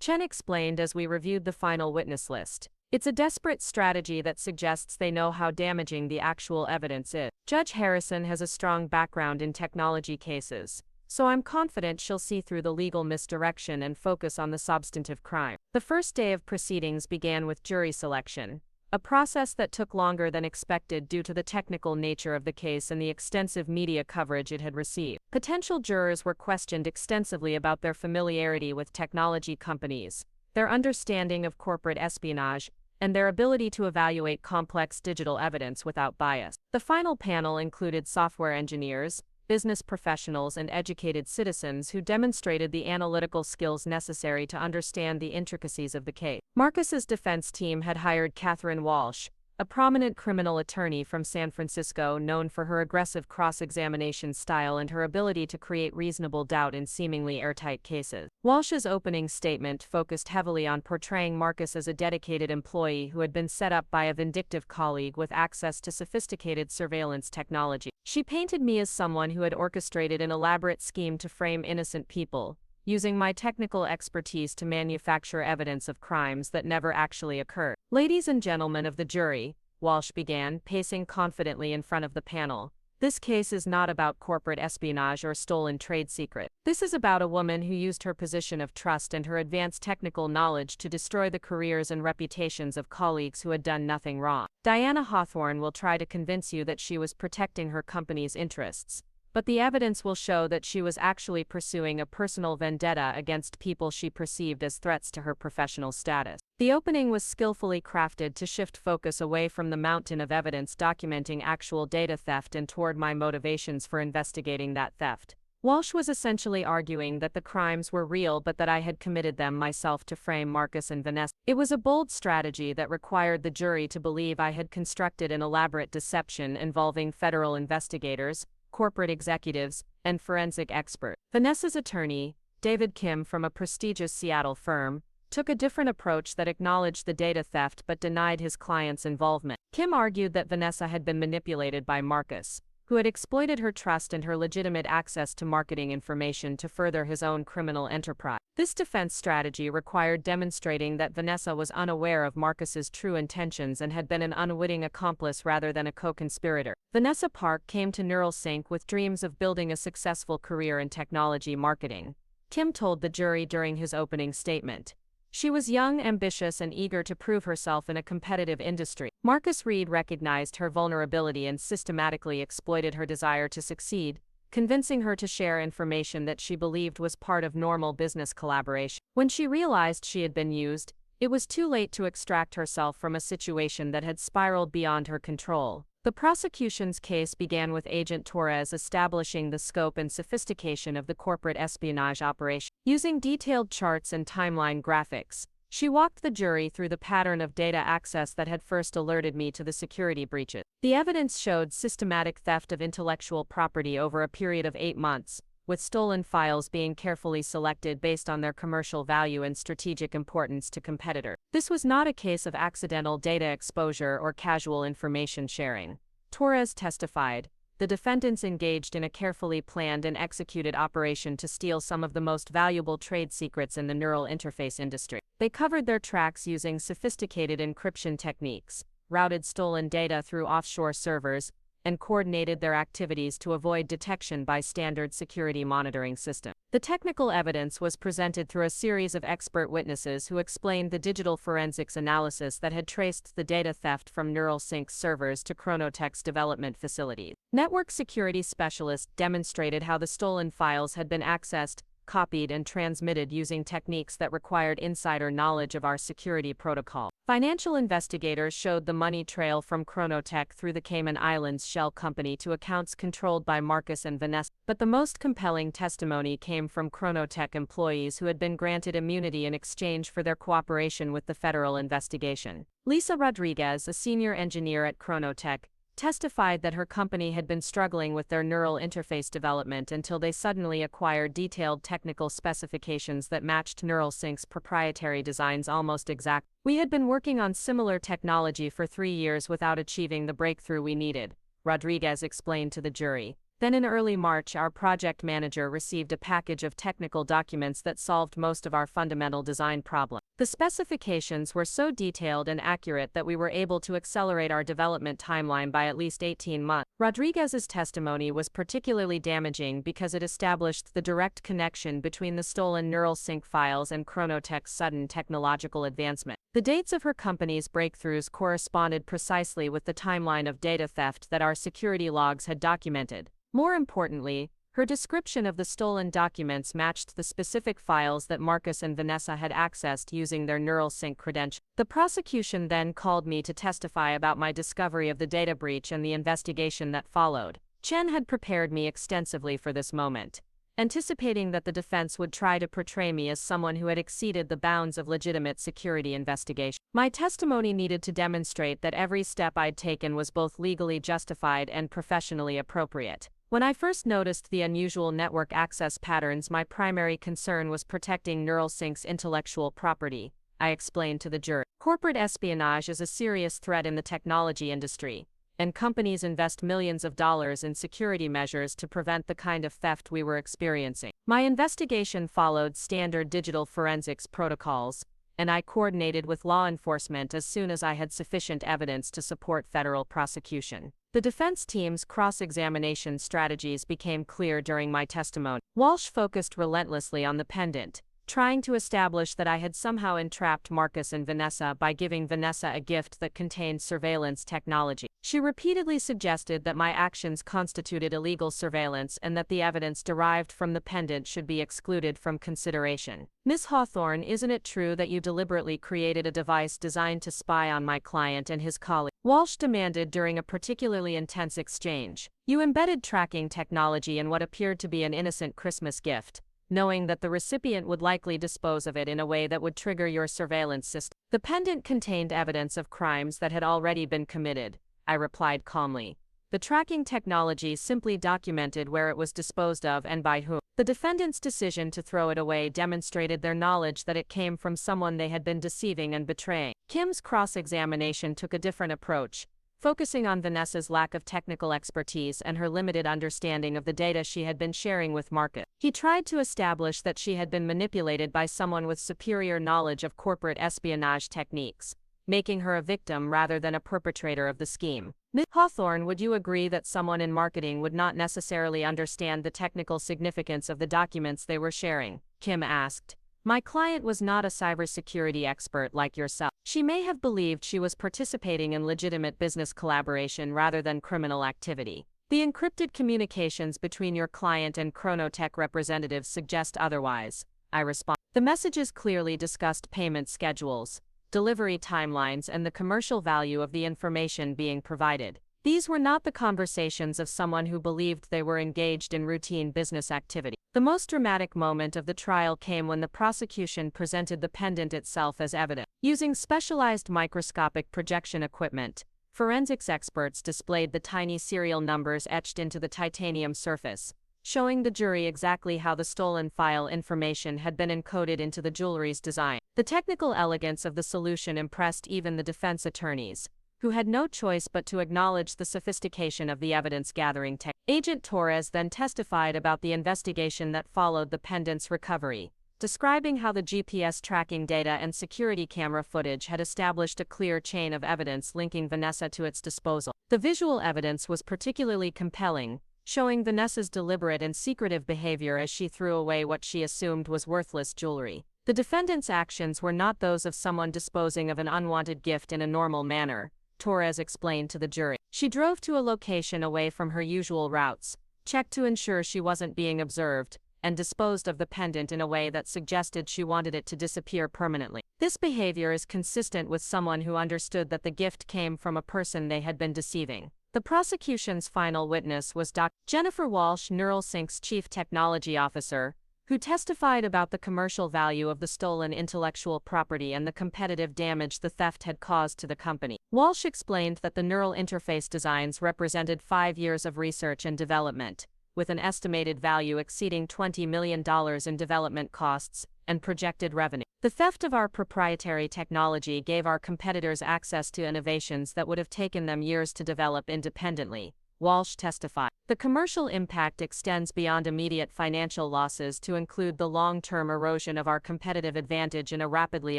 Chen explained as we reviewed the final witness list. It's a desperate strategy that suggests they know how damaging the actual evidence is. Judge Harrison has a strong background in technology cases, so I'm confident she'll see through the legal misdirection and focus on the substantive crime. The first day of proceedings began with jury selection, a process that took longer than expected due to the technical nature of the case and the extensive media coverage it had received. Potential jurors were questioned extensively about their familiarity with technology companies, their understanding of corporate espionage, and their ability to evaluate complex digital evidence without bias. The final panel included software engineers, business professionals, and educated citizens who demonstrated the analytical skills necessary to understand the intricacies of the case. Marcus's defense team had hired Catherine Walsh, a prominent criminal attorney from San Francisco known for her aggressive cross-examination style and her ability to create reasonable doubt in seemingly airtight cases. Walsh's opening statement focused heavily on portraying Marcus as a dedicated employee who had been set up by a vindictive colleague with access to sophisticated surveillance technology. She painted me as someone who had orchestrated an elaborate scheme to frame innocent people, using my technical expertise to manufacture evidence of crimes that never actually occurred. Ladies and gentlemen of the jury, Walsh began, pacing confidently in front of the panel, this case is not about corporate espionage or stolen trade secrets. This is about a woman who used her position of trust and her advanced technical knowledge to destroy the careers and reputations of colleagues who had done nothing wrong. Diana Hawthorne will try to convince you that she was protecting her company's interests, but the evidence will show that she was actually pursuing a personal vendetta against people she perceived as threats to her professional status. The opening was skillfully crafted to shift focus away from the mountain of evidence documenting actual data theft and toward my motivations for investigating that theft. Walsh was essentially arguing that the crimes were real but that I had committed them myself to frame Marcus and Vanessa. It was a bold strategy that required the jury to believe I had constructed an elaborate deception involving federal investigators, corporate executives, and forensic experts. Vanessa's attorney, David Kim from a prestigious Seattle firm, took a different approach that acknowledged the data theft but denied his client's involvement. Kim argued that Vanessa had been manipulated by Marcus, who had exploited her trust and her legitimate access to marketing information to further his own criminal enterprise. This defense strategy required demonstrating that Vanessa was unaware of Marcus's true intentions and had been an unwitting accomplice rather than a co-conspirator. Vanessa Park came to NeuralSync with dreams of building a successful career in technology marketing, Kim told the jury during his opening statement. She was young, ambitious, and eager to prove herself in a competitive industry. Marcus Reed recognized her vulnerability and systematically exploited her desire to succeed, convincing her to share information that she believed was part of normal business collaboration. When she realized she had been used, it was too late to extract herself from a situation that had spiraled beyond her control. The prosecution's case began with Agent Torres establishing the scope and sophistication of the corporate espionage operation. Using detailed charts and timeline graphics, she walked the jury through the pattern of data access that had first alerted me to the security breaches. The evidence showed systematic theft of intellectual property over a period of 8 months, with stolen files being carefully selected based on their commercial value and strategic importance to competitors. This was not a case of accidental data exposure or casual information sharing. Torres testified, the defendants engaged in a carefully planned and executed operation to steal some of the most valuable trade secrets in the neural interface industry. They covered their tracks using sophisticated encryption techniques, routed stolen data through offshore servers, and coordinated their activities to avoid detection by standard security monitoring systems. The technical evidence was presented through a series of expert witnesses who explained the digital forensics analysis that had traced the data theft from NeuralSync's servers to Chronotech's development facilities. Network security specialists demonstrated how the stolen files had been accessed, copied, and transmitted using techniques that required insider knowledge of our security protocol. Financial investigators showed the money trail from Chronotech through the Cayman Islands shell company to accounts controlled by Marcus and Vanessa. But the most compelling testimony came from Chronotech employees who had been granted immunity in exchange for their cooperation with the federal investigation. Lisa Rodriguez, a senior engineer at Chronotech, testified that her company had been struggling with their neural interface development until they suddenly acquired detailed technical specifications that matched NeuralSync's proprietary designs almost exactly. We had been working on similar technology for 3 years without achieving the breakthrough we needed, Rodriguez explained to the jury. Then in early March, our project manager received a package of technical documents that solved most of our fundamental design problems. The specifications were so detailed and accurate that we were able to accelerate our development timeline by at least 18 months. Rodriguez's testimony was particularly damaging because it established the direct connection between the stolen NeuralSync files and Chronotech's sudden technological advancement. The dates of her company's breakthroughs corresponded precisely with the timeline of data theft that our security logs had documented. More importantly, her description of the stolen documents matched the specific files that Marcus and Vanessa had accessed using their NeuralSync credentials. The prosecution then called me to testify about my discovery of the data breach and the investigation that followed. Chen had prepared me extensively for this moment, anticipating that the defense would try to portray me as someone who had exceeded the bounds of legitimate security investigation. My testimony needed to demonstrate that every step I'd taken was both legally justified and professionally appropriate. When I first noticed the unusual network access patterns, my primary concern was protecting NeuralSync's intellectual property, I explained to the jury. Corporate espionage is a serious threat in the technology industry, and companies invest millions of dollars in security measures to prevent the kind of theft we were experiencing. My investigation followed standard digital forensics protocols, and I coordinated with law enforcement as soon as I had sufficient evidence to support federal prosecution. The defense team's cross-examination strategies became clear during my testimony. Walsh focused relentlessly on the pendant, trying to establish that I had somehow entrapped Marcus and Vanessa by giving Vanessa a gift that contained surveillance technology. She repeatedly suggested that my actions constituted illegal surveillance and that the evidence derived from the pendant should be excluded from consideration. Ms. Hawthorne, isn't it true that you deliberately created a device designed to spy on my client and his colleague? Walsh demanded during a particularly intense exchange. You embedded tracking technology in what appeared to be an innocent Christmas gift, knowing that the recipient would likely dispose of it in a way that would trigger your surveillance system. The pendant contained evidence of crimes that had already been committed, I replied calmly. The tracking technology simply documented where it was disposed of and by whom. The defendant's decision to throw it away demonstrated their knowledge that it came from someone they had been deceiving and betraying. Kim's cross-examination took a different approach, focusing on Vanessa's lack of technical expertise and her limited understanding of the data she had been sharing with Marcus. He tried to establish that she had been manipulated by someone with superior knowledge of corporate espionage techniques, making her a victim rather than a perpetrator of the scheme. Ms. Hawthorne, would you agree that someone in marketing would not necessarily understand the technical significance of the documents they were sharing? Kim asked. My client was not a cybersecurity expert like yourself. She may have believed she was participating in legitimate business collaboration rather than criminal activity. The encrypted communications between your client and Chronotech representatives suggest otherwise, I respond. The messages clearly discussed payment schedules, delivery timelines, and the commercial value of the information being provided. These were not the conversations of someone who believed they were engaged in routine business activity. The most dramatic moment of the trial came when the prosecution presented the pendant itself as evidence. Using specialized microscopic projection equipment, forensics experts displayed the tiny serial numbers etched into the titanium surface, showing the jury exactly how the stolen file information had been encoded into the jewelry's design. The technical elegance of the solution impressed even the defense attorneys, who had no choice but to acknowledge the sophistication of the evidence-gathering technique. Agent Torres then testified about the investigation that followed the pendant's recovery, describing how the GPS tracking data and security camera footage had established a clear chain of evidence linking Vanessa to its disposal. The visual evidence was particularly compelling, showing Vanessa's deliberate and secretive behavior as she threw away what she assumed was worthless jewelry. The defendant's actions were not those of someone disposing of an unwanted gift in a normal manner, Torres explained to the jury. She drove to a location away from her usual routes, checked to ensure she wasn't being observed, and disposed of the pendant in a way that suggested she wanted it to disappear permanently. This behavior is consistent with someone who understood that the gift came from a person they had been deceiving. The prosecution's final witness was Dr. Jennifer Walsh, NeuralSync's chief technology officer, who testified about the commercial value of the stolen intellectual property and the competitive damage the theft had caused to the company. Walsh explained that the neural interface designs represented 5 years of research and development, with an estimated value exceeding $20 million in development costs and projected revenue. The theft of our proprietary technology gave our competitors access to innovations that would have taken them years to develop independently, Walsh testified. The commercial impact extends beyond immediate financial losses to include the long-term erosion of our competitive advantage in a rapidly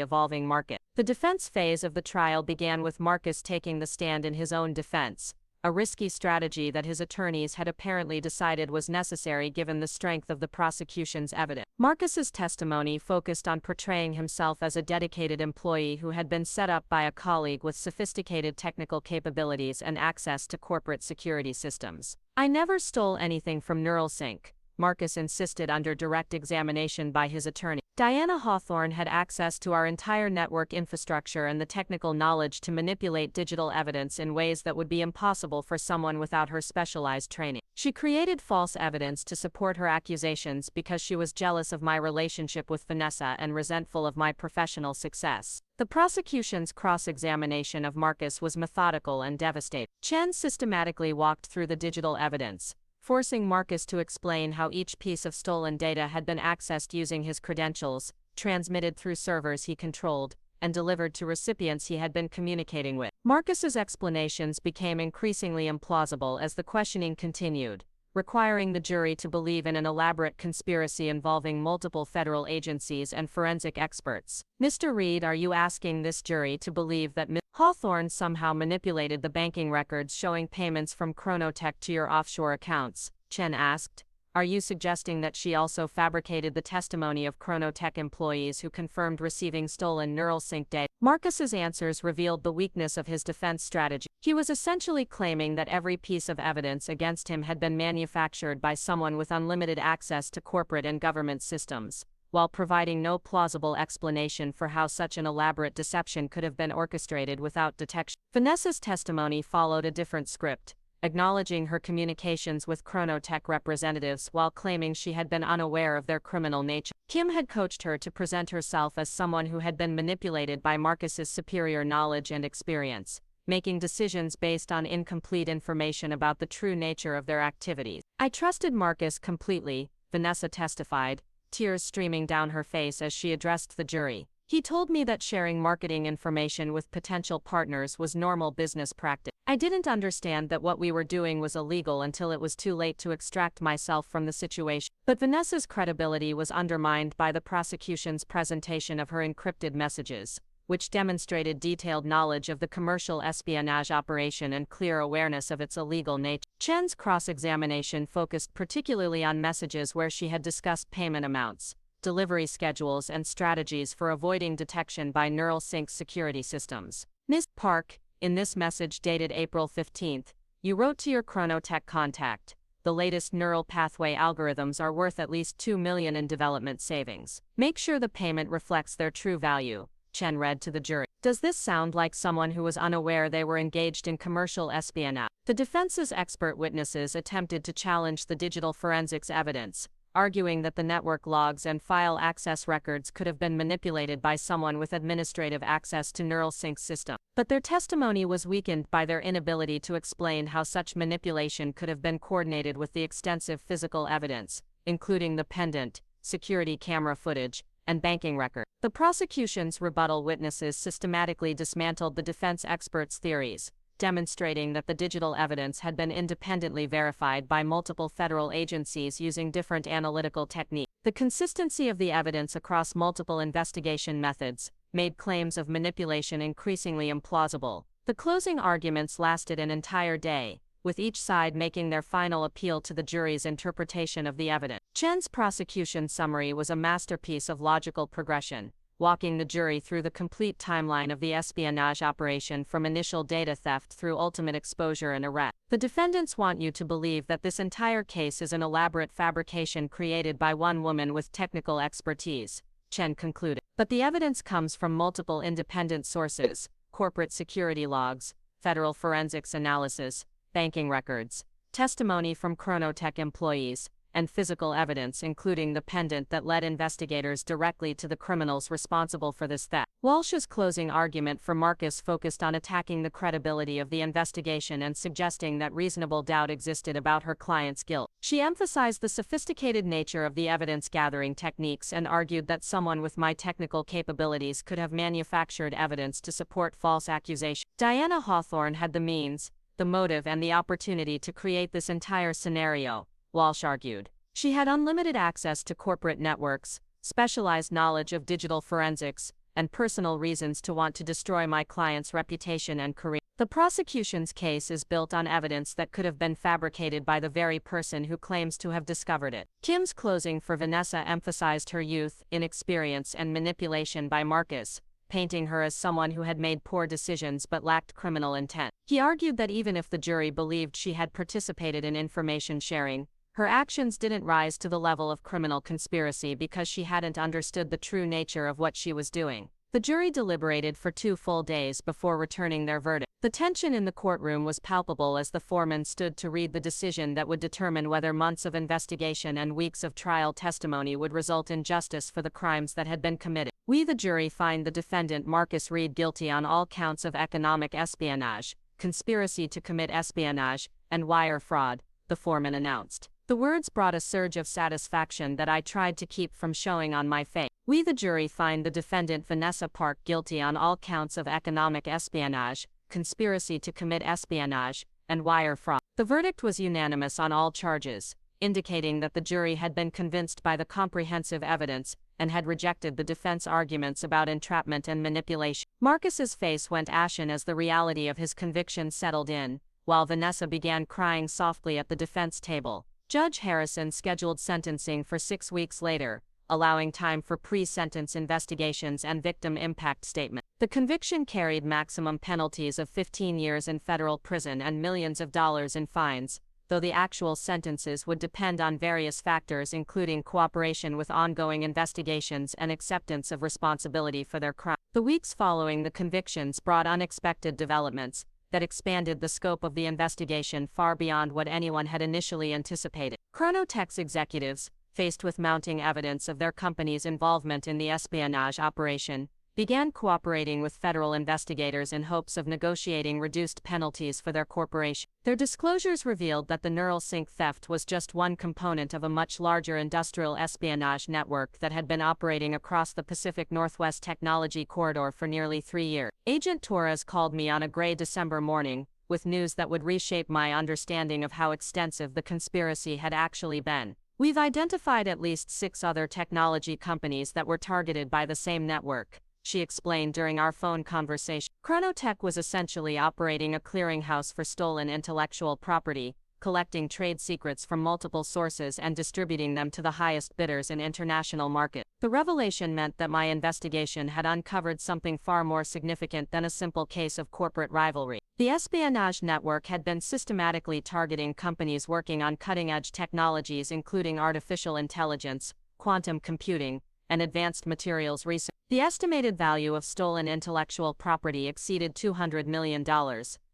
evolving market. The defense phase of the trial began with Marcus taking the stand in his own defense, a risky strategy that his attorneys had apparently decided was necessary given the strength of the prosecution's evidence. Marcus's testimony focused on portraying himself as a dedicated employee who had been set up by a colleague with sophisticated technical capabilities and access to corporate security systems. I never stole anything from NeuralSync, Marcus insisted under direct examination by his attorney. Diana Hawthorne had access to our entire network infrastructure and the technical knowledge to manipulate digital evidence in ways that would be impossible for someone without her specialized training. She created false evidence to support her accusations because she was jealous of my relationship with Vanessa and resentful of my professional success. The prosecution's cross-examination of Marcus was methodical and devastating. Chen systematically walked through the digital evidence, forcing Marcus to explain how each piece of stolen data had been accessed using his credentials, transmitted through servers he controlled, and delivered to recipients he had been communicating with. Marcus's explanations became increasingly implausible as the questioning continued, requiring the jury to believe in an elaborate conspiracy involving multiple federal agencies and forensic experts. Mr. Reed, are you asking this jury to believe that Ms. Hawthorne somehow manipulated the banking records showing payments from Chronotech to your offshore accounts? Chen asked. Are you suggesting that she also fabricated the testimony of Chronotech employees who confirmed receiving stolen NeuralSync data? Marcus's answers revealed the weakness of his defense strategy. He was essentially claiming that every piece of evidence against him had been manufactured by someone with unlimited access to corporate and government systems, while providing no plausible explanation for how such an elaborate deception could have been orchestrated without detection. Vanessa's testimony followed a different script, acknowledging her communications with Chronotech representatives while claiming she had been unaware of their criminal nature. Kim had coached her to present herself as someone who had been manipulated by Marcus's superior knowledge and experience, making decisions based on incomplete information about the true nature of their activities. I trusted Marcus completely, Vanessa testified, tears streaming down her face as she addressed the jury. He told me that sharing marketing information with potential partners was normal business practice. I didn't understand that what we were doing was illegal until it was too late to extract myself from the situation. But Vanessa's credibility was undermined by the prosecution's presentation of her encrypted messages, which demonstrated detailed knowledge of the commercial espionage operation and clear awareness of its illegal nature. Chen's cross-examination focused particularly on messages where she had discussed payment amounts, delivery schedules, and strategies for avoiding detection by NeuralSync security systems. Ms. Park, in this message dated April 15, you wrote to your Chronotech contact, the latest neural pathway algorithms are worth at least $2 million in development savings. Make sure the payment reflects their true value, Chen read to the jury. Does this sound like someone who was unaware they were engaged in commercial espionage? The defense's expert witnesses attempted to challenge the digital forensics evidence, arguing that the network logs and file access records could have been manipulated by someone with administrative access to NeuralSync's system. But their testimony was weakened by their inability to explain how such manipulation could have been coordinated with the extensive physical evidence, including the pendant, security camera footage, and banking record. The prosecution's rebuttal witnesses systematically dismantled the defense experts' theories, demonstrating that the digital evidence had been independently verified by multiple federal agencies using different analytical techniques. The consistency of the evidence across multiple investigation methods made claims of manipulation increasingly implausible. The closing arguments lasted an entire day, with each side making their final appeal to the jury's interpretation of the evidence. Chen's prosecution summary was a masterpiece of logical progression, walking the jury through the complete timeline of the espionage operation from initial data theft through ultimate exposure and arrest. The defendants want you to believe that this entire case is an elaborate fabrication created by one woman with technical expertise, Chen concluded. But the evidence comes from multiple independent sources: corporate security logs, federal forensics analysis, banking records, testimony from Chronotech employees, and physical evidence including the pendant that led investigators directly to the criminals responsible for this theft. Walsh's closing argument for Marcus focused on attacking the credibility of the investigation and suggesting that reasonable doubt existed about her client's guilt. She emphasized the sophisticated nature of the evidence-gathering techniques and argued that someone with my technical capabilities could have manufactured evidence to support false accusations. Diana Hawthorne had the means, the motive, and the opportunity to create this entire scenario, Walsh argued. She had unlimited access to corporate networks, specialized knowledge of digital forensics, and personal reasons to want to destroy my client's reputation and career. The prosecution's case is built on evidence that could have been fabricated by the very person who claims to have discovered it. Kim's closing for Vanessa emphasized her youth, inexperience, and manipulation by Marcus, painting her as someone who had made poor decisions but lacked criminal intent. He argued that even if the jury believed she had participated in information sharing, her actions didn't rise to the level of criminal conspiracy because she hadn't understood the true nature of what she was doing. The jury deliberated for 2 full days before returning their verdict. The tension in the courtroom was palpable as the foreman stood to read the decision that would determine whether months of investigation and weeks of trial testimony would result in justice for the crimes that had been committed. We, the jury, find the defendant Marcus Reed guilty on all counts of economic espionage, conspiracy to commit espionage, and wire fraud, the foreman announced. The words brought a surge of satisfaction that I tried to keep from showing on my face. We, the jury, find the defendant Vanessa Park guilty on all counts of economic espionage, conspiracy to commit espionage, and wire fraud. The verdict was unanimous on all charges, indicating that the jury had been convinced by the comprehensive evidence and had rejected the defense arguments about entrapment and manipulation. Marcus's face went ashen as the reality of his conviction settled in, while Vanessa began crying softly at the defense table. Judge Harrison scheduled sentencing for 6 weeks later, allowing time for pre-sentence investigations and victim impact statements. The conviction carried maximum penalties of 15 years in federal prison and millions of dollars in fines, though the actual sentences would depend on various factors including cooperation with ongoing investigations and acceptance of responsibility for their crime. The weeks following the convictions brought unexpected developments that expanded the scope of the investigation far beyond what anyone had initially anticipated. Chronotech's executives, faced with mounting evidence of their company's involvement in the espionage operation, began cooperating with federal investigators in hopes of negotiating reduced penalties for their corporation. Their disclosures revealed that the NeuralSync theft was just one component of a much larger industrial espionage network that had been operating across the Pacific Northwest technology corridor for nearly 3 years. Agent Torres called me on a gray December morning, with news that would reshape my understanding of how extensive the conspiracy had actually been. We've identified at least 6 other technology companies that were targeted by the same network, she explained during our phone conversation. Chronotech was essentially operating a clearinghouse for stolen intellectual property, collecting trade secrets from multiple sources and distributing them to the highest bidders in international markets. The revelation meant that my investigation had uncovered something far more significant than a simple case of corporate rivalry. The espionage network had been systematically targeting companies working on cutting-edge technologies including artificial intelligence, quantum computing, and advanced materials research. The estimated value of stolen intellectual property exceeded $200 million,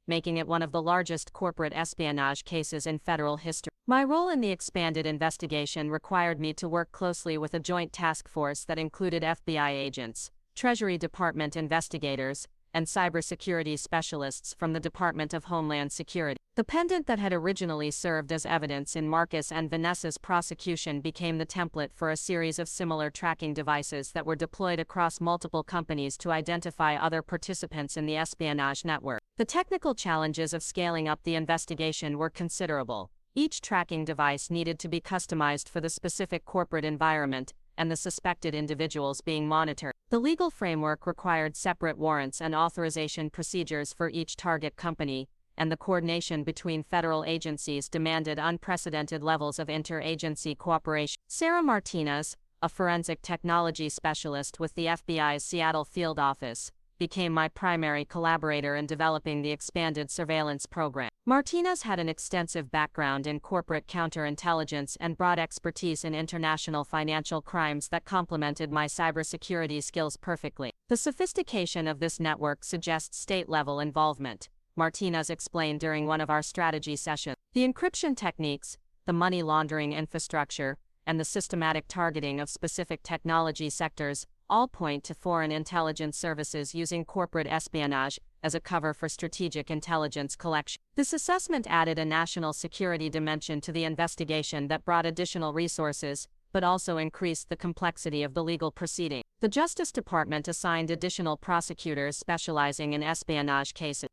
making it one of the largest corporate espionage cases in federal history. My role in the expanded investigation required me to work closely with a joint task force that included FBI agents, Treasury Department investigators, and cybersecurity specialists from the Department of Homeland Security. The pendant that had originally served as evidence in Marcus and Vanessa's prosecution became the template for a series of similar tracking devices that were deployed across multiple companies to identify other participants in the espionage network. The technical challenges of scaling up the investigation were considerable. Each tracking device needed to be customized for the specific corporate environment and the suspected individuals being monitored. The legal framework required separate warrants and authorization procedures for each target company, and the coordination between federal agencies demanded unprecedented levels of interagency cooperation. Sarah Martinez, a forensic technology specialist with the FBI's Seattle field office, became my primary collaborator in developing the expanded surveillance program. Martinez had an extensive background in corporate counterintelligence and broad expertise in international financial crimes that complemented my cybersecurity skills perfectly. The sophistication of this network suggests state-level involvement, Martinez explained during one of our strategy sessions. The encryption techniques, the money laundering infrastructure, and the systematic targeting of specific technology sectors all point to foreign intelligence services using corporate espionage as a cover for strategic intelligence collection. This assessment added a national security dimension to the investigation that brought additional resources, but also increased the complexity of the legal proceeding. The Justice Department assigned additional prosecutors specializing in espionage cases,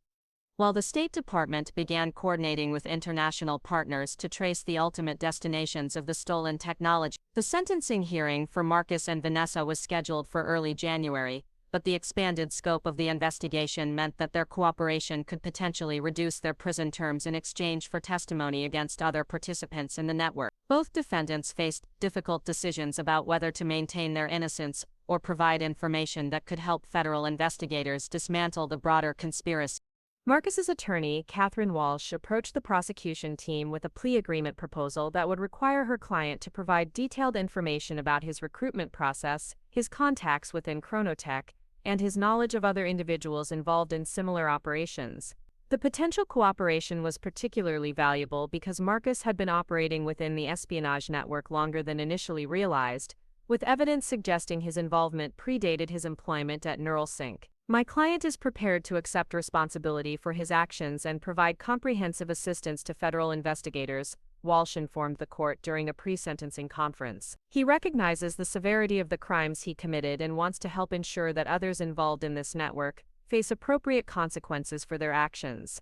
while the State Department began coordinating with international partners to trace the ultimate destinations of the stolen technology. The sentencing hearing for Marcus and Vanessa was scheduled for early January, but the expanded scope of the investigation meant that their cooperation could potentially reduce their prison terms in exchange for testimony against other participants in the network. Both defendants faced difficult decisions about whether to maintain their innocence or provide information that could help federal investigators dismantle the broader conspiracy. Marcus's attorney, Catherine Walsh, approached the prosecution team with a plea agreement proposal that would require her client to provide detailed information about his recruitment process, his contacts within Chronotech, and his knowledge of other individuals involved in similar operations. The potential cooperation was particularly valuable because Marcus had been operating within the espionage network longer than initially realized, with evidence suggesting his involvement predated his employment at NeuralSync. My client is prepared to accept responsibility for his actions and provide comprehensive assistance to federal investigators, Walsh informed the court during a pre-sentencing conference. He recognizes the severity of the crimes he committed and wants to help ensure that others involved in this network face appropriate consequences for their actions.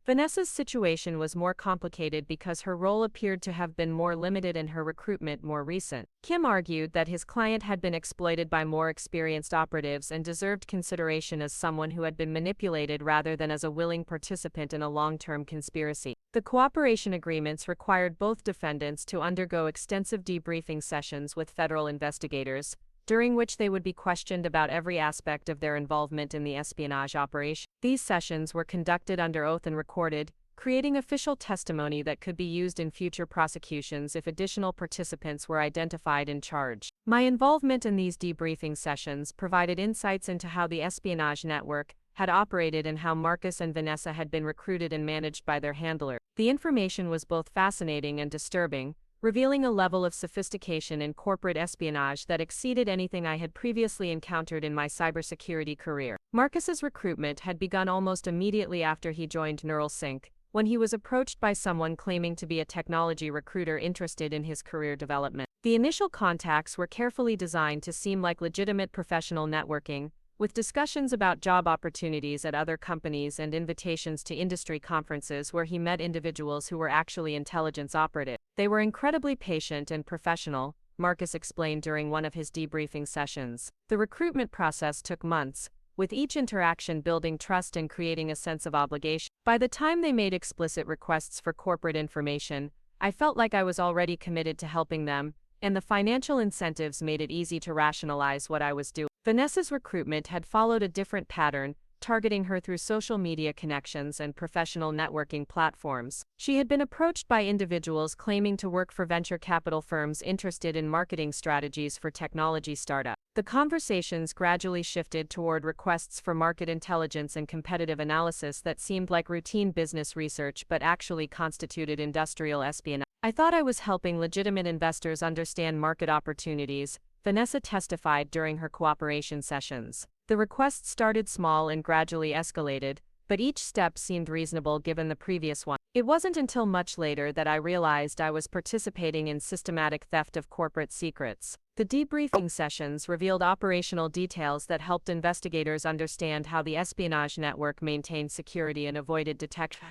Vanessa's situation was more complicated because her role appeared to have been more limited and her recruitment more recent. Kim argued that his client had been exploited by more experienced operatives and deserved consideration as someone who had been manipulated rather than as a willing participant in a long-term conspiracy. The cooperation agreements required both defendants to undergo extensive debriefing sessions with federal investigators, during which they would be questioned about every aspect of their involvement in the espionage operation. These sessions were conducted under oath and recorded, creating official testimony that could be used in future prosecutions if additional participants were identified and charged. My involvement in these debriefing sessions provided insights into how the espionage network had operated and how Marcus and Vanessa had been recruited and managed by their handler. The information was both fascinating and disturbing, revealing a level of sophistication in corporate espionage that exceeded anything I had previously encountered in my cybersecurity career. Marcus's recruitment had begun almost immediately after he joined NeuralSync, when he was approached by someone claiming to be a technology recruiter interested in his career development. The initial contacts were carefully designed to seem like legitimate professional networking, with discussions about job opportunities at other companies and invitations to industry conferences where he met individuals who were actually intelligence operatives. They were incredibly patient and professional, Marcus explained during one of his debriefing sessions. The recruitment process took months, with each interaction building trust and creating a sense of obligation. By the time they made explicit requests for corporate information, I felt like I was already committed to helping them, and the financial incentives made it easy to rationalize what I was doing. Vanessa's recruitment had followed a different pattern, targeting her through social media connections and professional networking platforms. She had been approached by individuals claiming to work for venture capital firms interested in marketing strategies for technology startups. The conversations gradually shifted toward requests for market intelligence and competitive analysis that seemed like routine business research but actually constituted industrial espionage. I thought I was helping legitimate investors understand market opportunities, Vanessa testified during her cooperation sessions. The requests started small and gradually escalated, but each step seemed reasonable given the previous one. It wasn't until much later that I realized I was participating in systematic theft of corporate secrets. The debriefing sessions revealed operational details that helped investigators understand how the espionage network maintained security and avoided detection.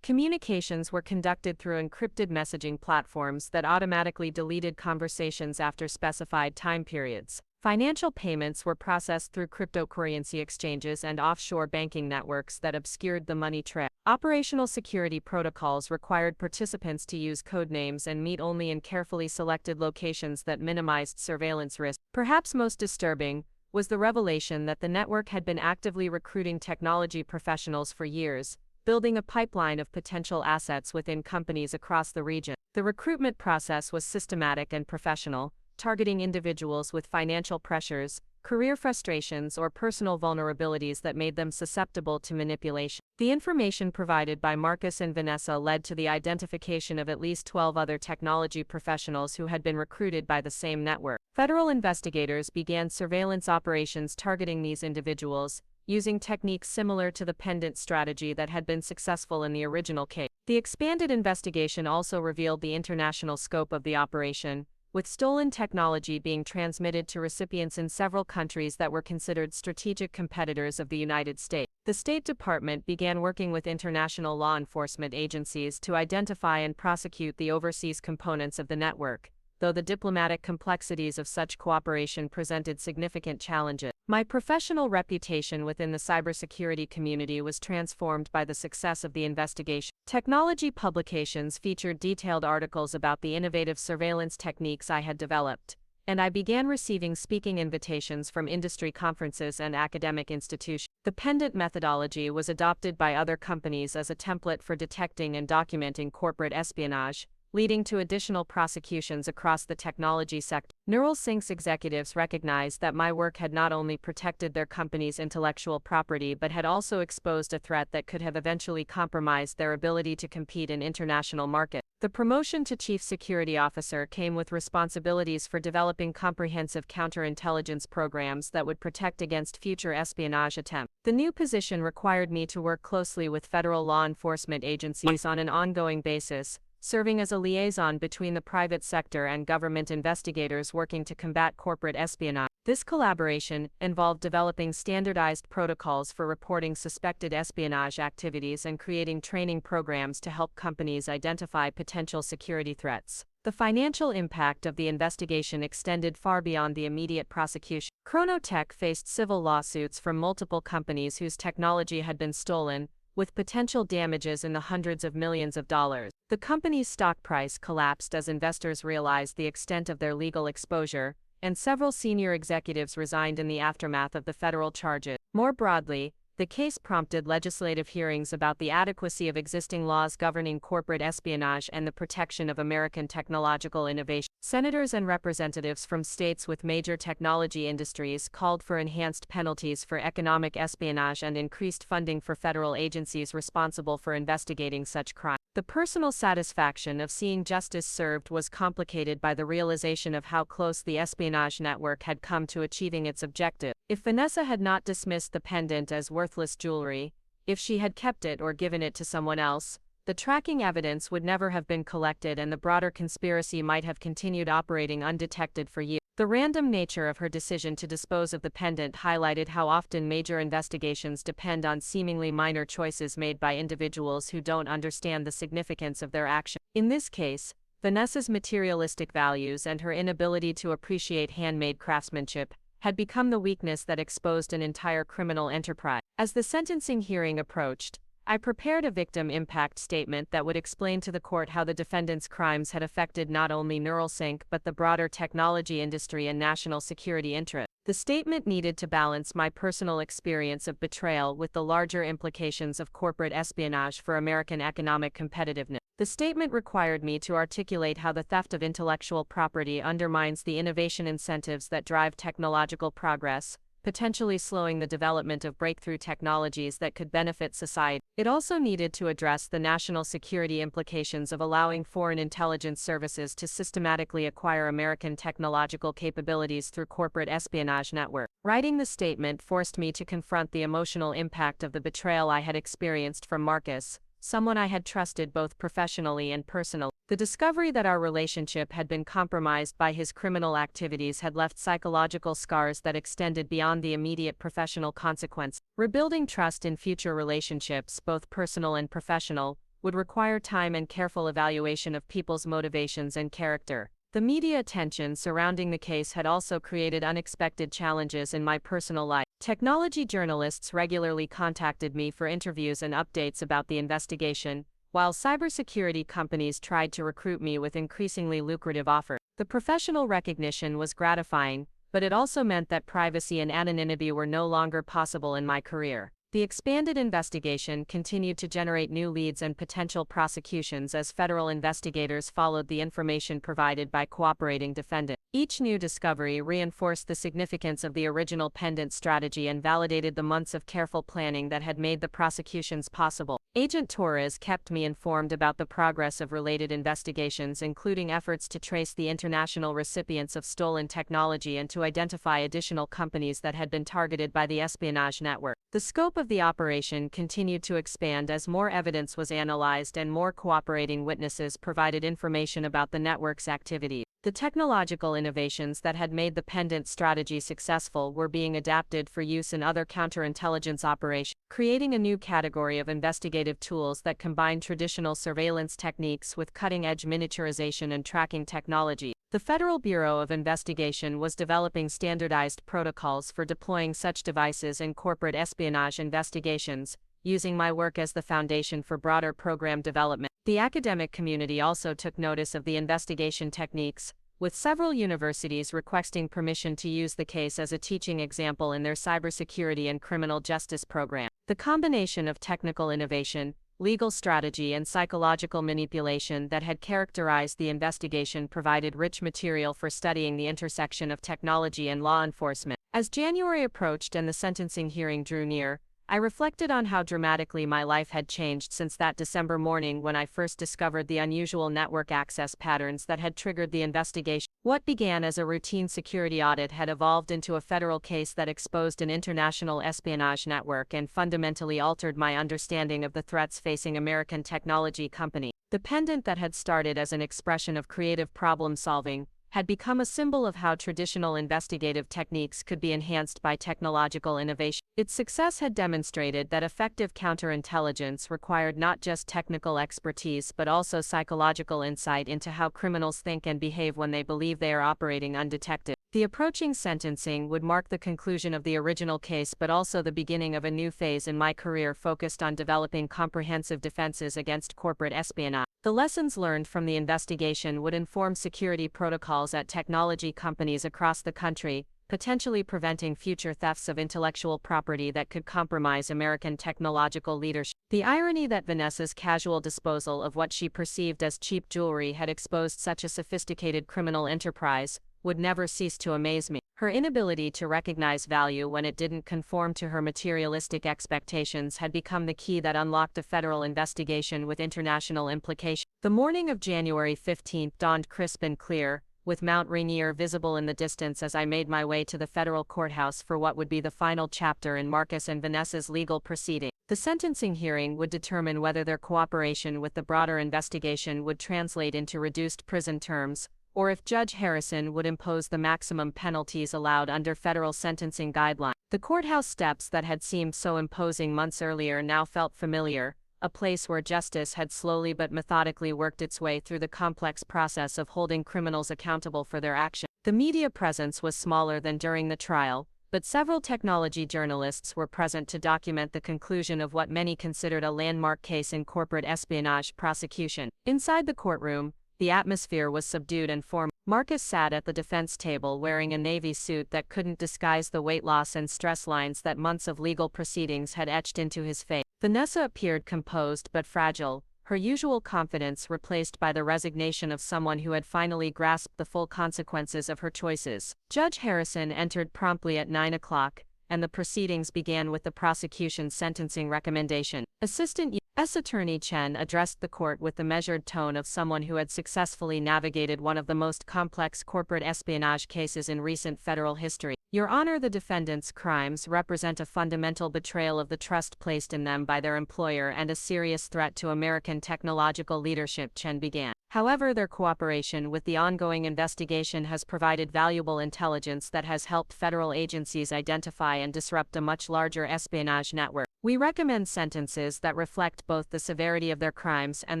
Communications were conducted through encrypted messaging platforms that automatically deleted conversations after specified time periods. Financial payments were processed through cryptocurrency exchanges and offshore banking networks that obscured the money trail. Operational security protocols required participants to use codenames and meet only in carefully selected locations that minimized surveillance risk. Perhaps most disturbing was the revelation that the network had been actively recruiting technology professionals for years, building a pipeline of potential assets within companies across the region. The recruitment process was systematic and professional, targeting individuals with financial pressures, career frustrations, or personal vulnerabilities that made them susceptible to manipulation. The information provided by Marcus and Vanessa led to the identification of at least 12 other technology professionals who had been recruited by the same network. Federal investigators began surveillance operations targeting these individuals, using techniques similar to the pendant strategy that had been successful in the original case. The expanded investigation also revealed the international scope of the operation, with stolen technology being transmitted to recipients in several countries that were considered strategic competitors of the United States. The State Department began working with international law enforcement agencies to identify and prosecute the overseas components of the network, though the diplomatic complexities of such cooperation presented significant challenges. My professional reputation within the cybersecurity community was transformed by the success of the investigation. Technology publications featured detailed articles about the innovative surveillance techniques I had developed, and I began receiving speaking invitations from industry conferences and academic institutions. The pendant methodology was adopted by other companies as a template for detecting and documenting corporate espionage, leading to additional prosecutions across the technology sector. NeuralSync's executives recognized that my work had not only protected their company's intellectual property but had also exposed a threat that could have eventually compromised their ability to compete in international markets. The promotion to Chief Security Officer came with responsibilities for developing comprehensive counterintelligence programs that would protect against future espionage attempts. The new position required me to work closely with federal law enforcement agencies on an ongoing basis, serving as a liaison between the private sector and government investigators working to combat corporate espionage. This collaboration involved developing standardized protocols for reporting suspected espionage activities and creating training programs to help companies identify potential security threats. The financial impact of the investigation extended far beyond the immediate prosecution. Chronotech faced civil lawsuits from multiple companies whose technology had been stolen, with potential damages in the hundreds of millions of dollars. The company's stock price collapsed as investors realized the extent of their legal exposure, and several senior executives resigned in the aftermath of the federal charges. More broadly, the case prompted legislative hearings about the adequacy of existing laws governing corporate espionage and the protection of American technological innovation. Senators and representatives from states with major technology industries called for enhanced penalties for economic espionage and increased funding for federal agencies responsible for investigating such crimes. The personal satisfaction of seeing justice served was complicated by the realization of how close the espionage network had come to achieving its objective. If Vanessa had not dismissed the pendant as worthless jewelry, if she had kept it or given it to someone else, the tracking evidence would never have been collected and the broader conspiracy might have continued operating undetected for years. The random nature of her decision to dispose of the pendant highlighted how often major investigations depend on seemingly minor choices made by individuals who don't understand the significance of their action. In this case, Vanessa's materialistic values and her inability to appreciate handmade craftsmanship had become the weakness that exposed an entire criminal enterprise. As the sentencing hearing approached, I prepared a victim impact statement that would explain to the court how the defendant's crimes had affected not only NeuralSync but the broader technology industry and national security interests. The statement needed to balance my personal experience of betrayal with the larger implications of corporate espionage for American economic competitiveness. The statement required me to articulate how the theft of intellectual property undermines the innovation incentives that drive technological progress, potentially slowing the development of breakthrough technologies that could benefit society. It also needed to address the national security implications of allowing foreign intelligence services to systematically acquire American technological capabilities through corporate espionage networks. Writing the statement forced me to confront the emotional impact of the betrayal I had experienced from Marcus, someone I had trusted both professionally and personally. The discovery that our relationship had been compromised by his criminal activities had left psychological scars that extended beyond the immediate professional consequence. Rebuilding trust in future relationships, both personal and professional, would require time and careful evaluation of people's motivations and character. The media attention surrounding the case had also created unexpected challenges in my personal life. Technology journalists regularly contacted me for interviews and updates about the investigation, while cybersecurity companies tried to recruit me with increasingly lucrative offers. The professional recognition was gratifying, but it also meant that privacy and anonymity were no longer possible in my career. The expanded investigation continued to generate new leads and potential prosecutions as federal investigators followed the information provided by cooperating defendants. Each new discovery reinforced the significance of the original pendant strategy and validated the months of careful planning that had made the prosecutions possible. Agent Torres kept me informed about the progress of related investigations, including efforts to trace the international recipients of stolen technology and to identify additional companies that had been targeted by the espionage network. The scope of the operation continued to expand as more evidence was analyzed and more cooperating witnesses provided information about the network's activities. The technological innovations that had made the pendant strategy successful were being adapted for use in other counterintelligence operations, creating a new category of investigative tools that combine traditional surveillance techniques with cutting-edge miniaturization and tracking technology. The Federal Bureau of Investigation was developing standardized protocols for deploying such devices in corporate espionage investigations, using my work as the foundation for broader program development. The academic community also took notice of the investigation techniques, with several universities requesting permission to use the case as a teaching example in their cybersecurity and criminal justice program. The combination of technical innovation, legal strategy, and psychological manipulation that had characterized the investigation provided rich material for studying the intersection of technology and law enforcement. As January approached and the sentencing hearing drew near, I reflected on how dramatically my life had changed since that December morning when I first discovered the unusual network access patterns that had triggered the investigation. What began as a routine security audit had evolved into a federal case that exposed an international espionage network and fundamentally altered my understanding of the threats facing American technology companies. The pendant that had started as an expression of creative problem-solving had become a symbol of how traditional investigative techniques could be enhanced by technological innovation. Its success had demonstrated that effective counterintelligence required not just technical expertise but also psychological insight into how criminals think and behave when they believe they are operating undetected. The approaching sentencing would mark the conclusion of the original case but also the beginning of a new phase in my career focused on developing comprehensive defenses against corporate espionage. The lessons learned from the investigation would inform security protocols at technology companies across the country, potentially preventing future thefts of intellectual property that could compromise American technological leadership. The irony that Vanessa's casual disposal of what she perceived as cheap jewelry had exposed such a sophisticated criminal enterprise would never cease to amaze me. Her inability to recognize value when it didn't conform to her materialistic expectations had become the key that unlocked a federal investigation with international implications. The morning of January 15 dawned crisp and clear, with Mount Rainier visible in the distance as I made my way to the federal courthouse for what would be the final chapter in Marcus and Vanessa's legal proceeding. The sentencing hearing would determine whether their cooperation with the broader investigation would translate into reduced prison terms, or if Judge Harrison would impose the maximum penalties allowed under federal sentencing guidelines. The courthouse steps that had seemed so imposing months earlier now felt familiar, a place where justice had slowly but methodically worked its way through the complex process of holding criminals accountable for their actions. The media presence was smaller than during the trial, but several technology journalists were present to document the conclusion of what many considered a landmark case in corporate espionage prosecution. Inside the courtroom, the atmosphere was subdued and formal. Marcus sat at the defense table wearing a navy suit that couldn't disguise the weight loss and stress lines that months of legal proceedings had etched into his face. Vanessa appeared composed but fragile, her usual confidence replaced by the resignation of someone who had finally grasped the full consequences of her choices. Judge Harrison entered promptly at 9 o'clock, and the proceedings began with the prosecution's sentencing recommendation. Assistant U.S. Attorney Chen addressed the court with the measured tone of someone who had successfully navigated one of the most complex corporate espionage cases in recent federal history. Your Honor, the defendants' crimes represent a fundamental betrayal of the trust placed in them by their employer and a serious threat to American technological leadership, Chen began. However, their cooperation with the ongoing investigation has provided valuable intelligence that has helped federal agencies identify and disrupt a much larger espionage network. We recommend sentences that reflect both the severity of their crimes and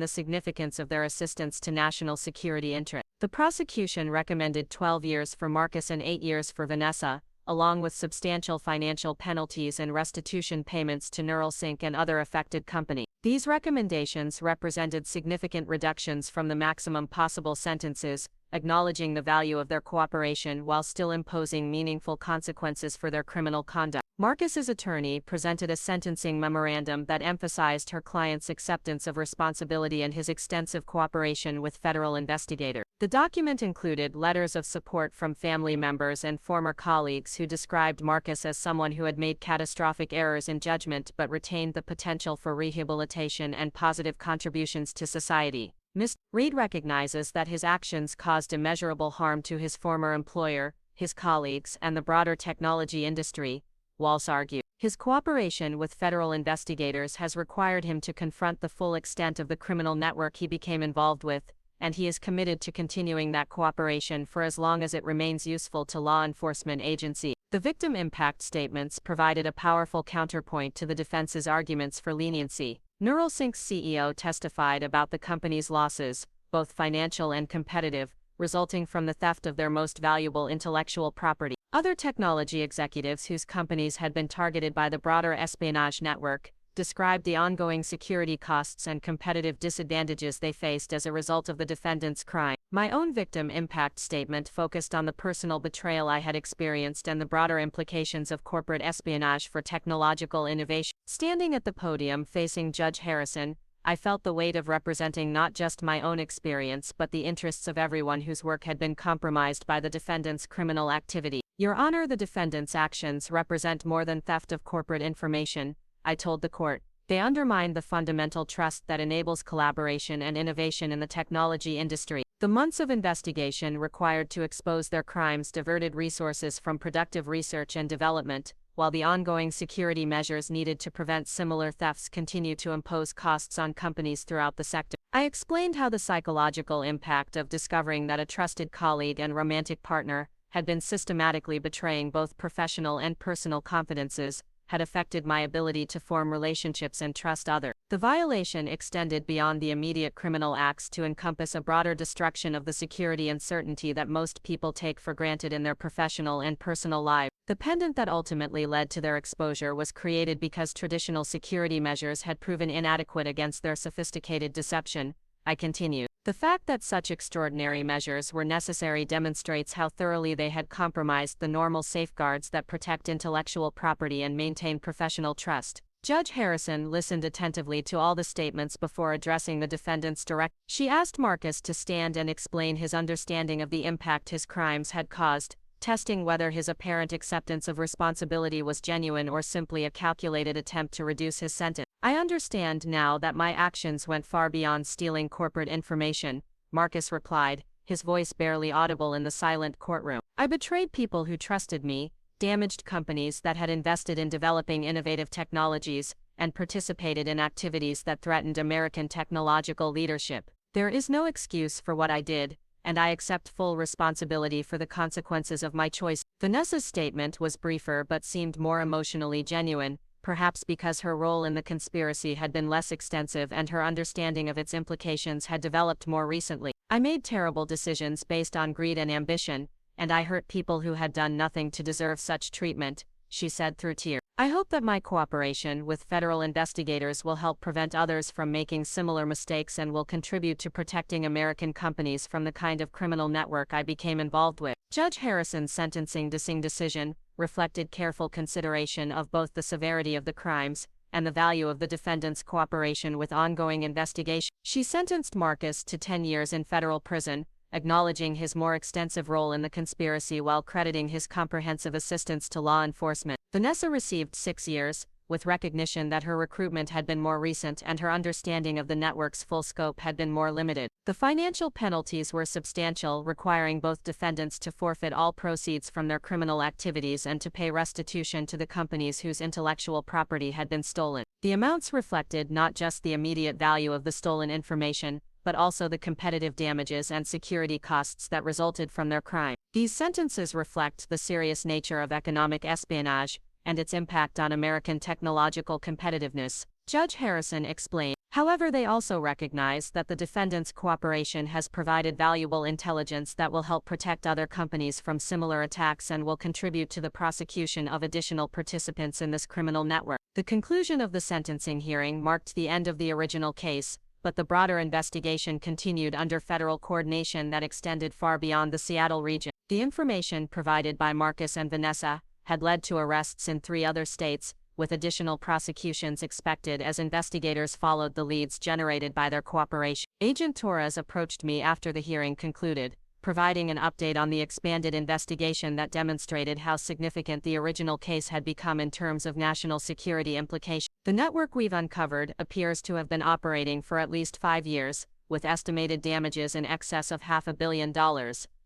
the significance of their assistance to national security interests. The prosecution recommended 12 years for Marcus and 8 years for Vanessa, along with substantial financial penalties and restitution payments to NeuralSync and other affected companies. These recommendations represented significant reductions from the maximum possible sentences, acknowledging the value of their cooperation while still imposing meaningful consequences for their criminal conduct. Marcus's attorney presented a sentencing memorandum that emphasized her client's acceptance of responsibility and his extensive cooperation with federal investigators. The document included letters of support from family members and former colleagues who described Marcus as someone who had made catastrophic errors in judgment but retained the potential for rehabilitation and positive contributions to society. Mr. Reed recognizes that his actions caused immeasurable harm to his former employer, his colleagues, and the broader technology industry. Walsh argued. His cooperation with federal investigators has required him to confront the full extent of the criminal network he became involved with, and he is committed to continuing that cooperation for as long as it remains useful to law enforcement agencies. The victim impact statements provided a powerful counterpoint to the defense's arguments for leniency. NeuralSync's CEO testified about the company's losses, both financial and competitive, resulting from the theft of their most valuable intellectual property. Other technology executives whose companies had been targeted by the broader espionage network described the ongoing security costs and competitive disadvantages they faced as a result of the defendant's crime. My own victim impact statement focused on the personal betrayal I had experienced and the broader implications of corporate espionage for technological innovation. Standing at the podium facing Judge Harrison, I felt the weight of representing not just my own experience but the interests of everyone whose work had been compromised by the defendant's criminal activity. Your Honor, the defendant's actions represent more than theft of corporate information, I told the court. They undermine the fundamental trust that enables collaboration and innovation in the technology industry. The months of investigation required to expose their crimes diverted resources from productive research and development, while the ongoing security measures needed to prevent similar thefts continue to impose costs on companies throughout the sector. I explained how the psychological impact of discovering that a trusted colleague and romantic partner had been systematically betraying both professional and personal confidences, had affected my ability to form relationships and trust others. The violation extended beyond the immediate criminal acts to encompass a broader destruction of the security and certainty that most people take for granted in their professional and personal lives. The pendant that ultimately led to their exposure was created because traditional security measures had proven inadequate against their sophisticated deception, I continued. The fact that such extraordinary measures were necessary demonstrates how thoroughly they had compromised the normal safeguards that protect intellectual property and maintain professional trust. Judge Harrison listened attentively to all the statements before addressing the defendants directly. She asked Marcus to stand and explain his understanding of the impact his crimes had caused, testing whether his apparent acceptance of responsibility was genuine or simply a calculated attempt to reduce his sentence. I understand now that my actions went far beyond stealing corporate information, Marcus replied, his voice barely audible in the silent courtroom. I betrayed people who trusted me, damaged companies that had invested in developing innovative technologies, and participated in activities that threatened American technological leadership. There is no excuse for what I did, and I accept full responsibility for the consequences of my choice. Vanessa's statement was briefer but seemed more emotionally genuine, perhaps because her role in the conspiracy had been less extensive and her understanding of its implications had developed more recently. I made terrible decisions based on greed and ambition, and I hurt people who had done nothing to deserve such treatment, she said through tears. I hope that my cooperation with federal investigators will help prevent others from making similar mistakes and will contribute to protecting American companies from the kind of criminal network I became involved with. Judge Harrison's sentencing decision reflected careful consideration of both the severity of the crimes and the value of the defendant's cooperation with ongoing investigation. She sentenced Marcus to 10 years in federal prison, acknowledging his more extensive role in the conspiracy while crediting his comprehensive assistance to law enforcement. Vanessa received 6 years, with recognition that her recruitment had been more recent and her understanding of the network's full scope had been more limited. The financial penalties were substantial, requiring both defendants to forfeit all proceeds from their criminal activities and to pay restitution to the companies whose intellectual property had been stolen. The amounts reflected not just the immediate value of the stolen information, but also the competitive damages and security costs that resulted from their crime. These sentences reflect the serious nature of economic espionage and its impact on American technological competitiveness, Judge Harrison explained. However, they also recognize that the defendant's cooperation has provided valuable intelligence that will help protect other companies from similar attacks and will contribute to the prosecution of additional participants in this criminal network. The conclusion of the sentencing hearing marked the end of the original case, but the broader investigation continued under federal coordination that extended far beyond the Seattle region. The information provided by Marcus and Vanessa had led to arrests in 3 other states, with additional prosecutions expected as investigators followed the leads generated by their cooperation. Agent Torres approached me after the hearing concluded, providing an update on the expanded investigation that demonstrated how significant the original case had become in terms of national security implications. The network we've uncovered appears to have been operating for at least 5 years, with estimated damages in excess of $500 million,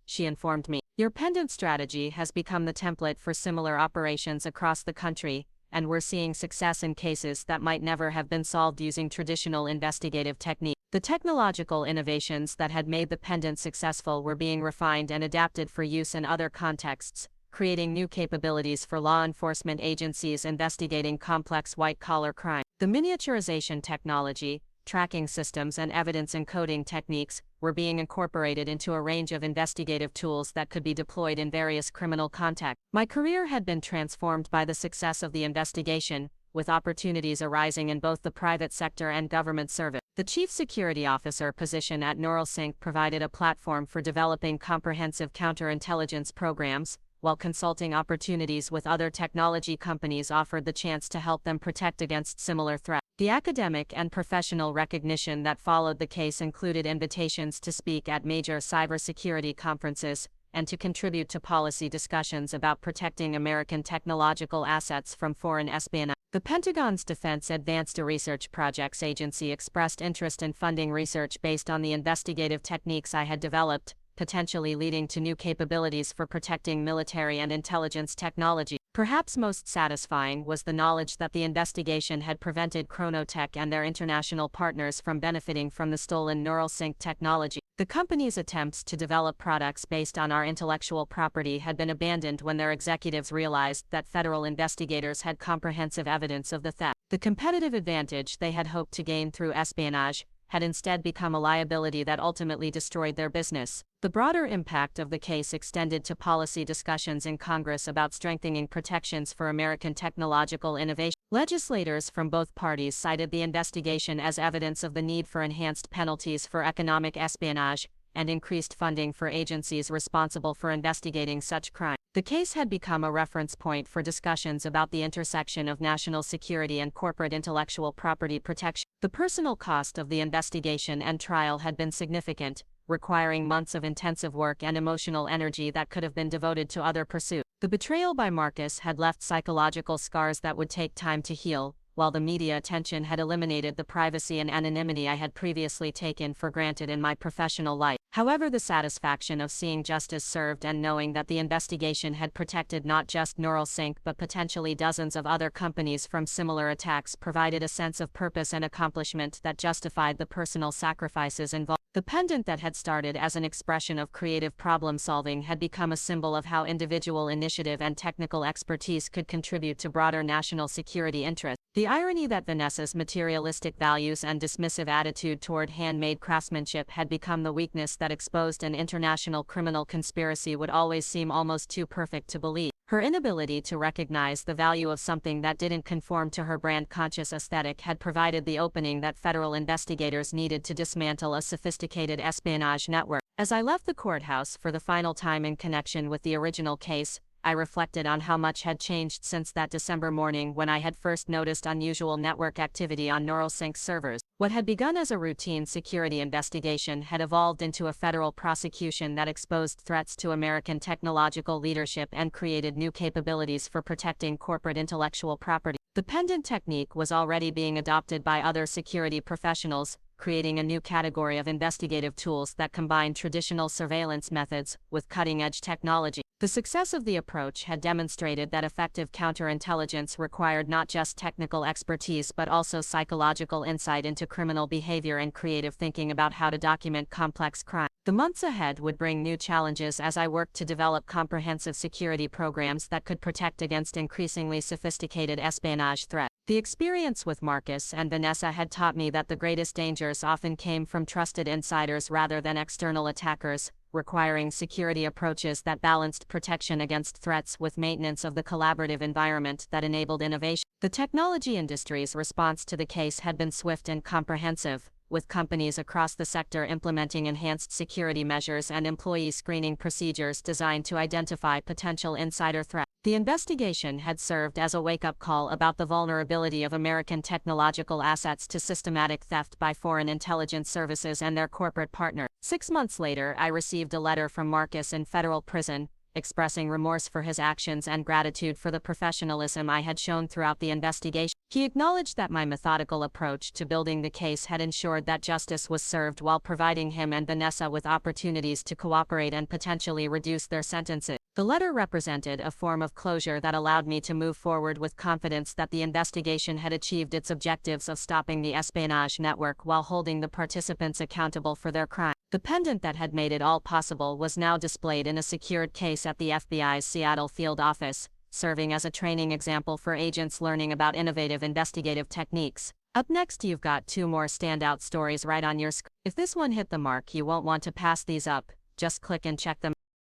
she informed me. Your pendant strategy has become the template for similar operations across the country, and we're seeing success in cases that might never have been solved using traditional investigative techniques. The technological innovations that had made the pendant successful were being refined and adapted for use in other contexts, creating new capabilities for law enforcement agencies investigating complex white-collar crime. The miniaturization technology, tracking systems and evidence encoding techniques were being incorporated into a range of investigative tools that could be deployed in various criminal contexts. My career had been transformed by the success of the investigation, with opportunities arising in both the private sector and government service. The Chief Security Officer position at NeuralSync provided a platform for developing comprehensive counterintelligence programs, while consulting opportunities with other technology companies offered the chance to help them protect against similar threats. The academic and professional recognition that followed the case included invitations to speak at major cybersecurity conferences, and to contribute to policy discussions about protecting American technological assets from foreign espionage. The Pentagon's Defense Advanced Research Projects Agency expressed interest in funding research based on the investigative techniques I had developed, potentially leading to new capabilities for protecting military and intelligence technology. Perhaps most satisfying was the knowledge that the investigation had prevented Chronotech and their international partners from benefiting from the stolen NeuralSync technology. The company's attempts to develop products based on our intellectual property had been abandoned when their executives realized that federal investigators had comprehensive evidence of the theft. The competitive advantage they had hoped to gain through espionage had instead become a liability that ultimately destroyed their business. The broader impact of the case extended to policy discussions in Congress about strengthening protections for American technological innovation. Legislators from both parties cited the investigation as evidence of the need for enhanced penalties for economic espionage and increased funding for agencies responsible for investigating such crime. The case had become a reference point for discussions about the intersection of national security and corporate intellectual property protection. The personal cost of the investigation and trial had been significant, requiring months of intensive work and emotional energy that could have been devoted to other pursuits. The betrayal by Marcus had left psychological scars that would take time to heal, while the media attention had eliminated the privacy and anonymity I had previously taken for granted in my professional life. However, the satisfaction of seeing justice served and knowing that the investigation had protected not just NeuralSync but potentially dozens of other companies from similar attacks provided a sense of purpose and accomplishment that justified the personal sacrifices involved. The pendant that had started as an expression of creative problem-solving had become a symbol of how individual initiative and technical expertise could contribute to broader national security interests. The irony that Vanessa's materialistic values and dismissive attitude toward handmade craftsmanship had become the weakness that exposed an international criminal conspiracy would always seem almost too perfect to believe. Her inability to recognize the value of something that didn't conform to her brand-conscious aesthetic had provided the opening that federal investigators needed to dismantle a sophisticated espionage network. As I left the courthouse for the final time in connection with the original case, I reflected on how much had changed since that December morning when I had first noticed unusual network activity on NeuralSync's servers. What had begun as a routine security investigation had evolved into a federal prosecution that exposed threats to American technological leadership and created new capabilities for protecting corporate intellectual property. The pendant technique was already being adopted by other security professionals, creating a new category of investigative tools that combine traditional surveillance methods with cutting-edge technology. The success of the approach had demonstrated that effective counterintelligence required not just technical expertise but also psychological insight into criminal behavior and creative thinking about how to document complex crime. The months ahead would bring new challenges as I worked to develop comprehensive security programs that could protect against increasingly sophisticated espionage threats. The experience with Marcus and Vanessa had taught me that the greatest dangers often came from trusted insiders rather than external attackers, requiring security approaches that balanced protection against threats with maintenance of the collaborative environment that enabled innovation. The technology industry's response to the case had been swift and comprehensive, with companies across the sector implementing enhanced security measures and employee screening procedures designed to identify potential insider threats. The investigation had served as a wake-up call about the vulnerability of American technological assets to systematic theft by foreign intelligence services and their corporate partners. 6 months later, I received a letter from Marcus in federal prison, expressing remorse for his actions and gratitude for the professionalism I had shown throughout the investigation. He acknowledged that my methodical approach to building the case had ensured that justice was served while providing him and Vanessa with opportunities to cooperate and potentially reduce their sentences. The letter represented a form of closure that allowed me to move forward with confidence that the investigation had achieved its objectives of stopping the espionage network while holding the participants accountable for their crimes. The pendant that had made it all possible was now displayed in a secured case at the FBI's Seattle field office, serving as a training example for agents learning about innovative investigative techniques. Up next, you've got 2 more standout stories right on your screen. If this one hit the mark, you won't want to pass these up. Just click and check them.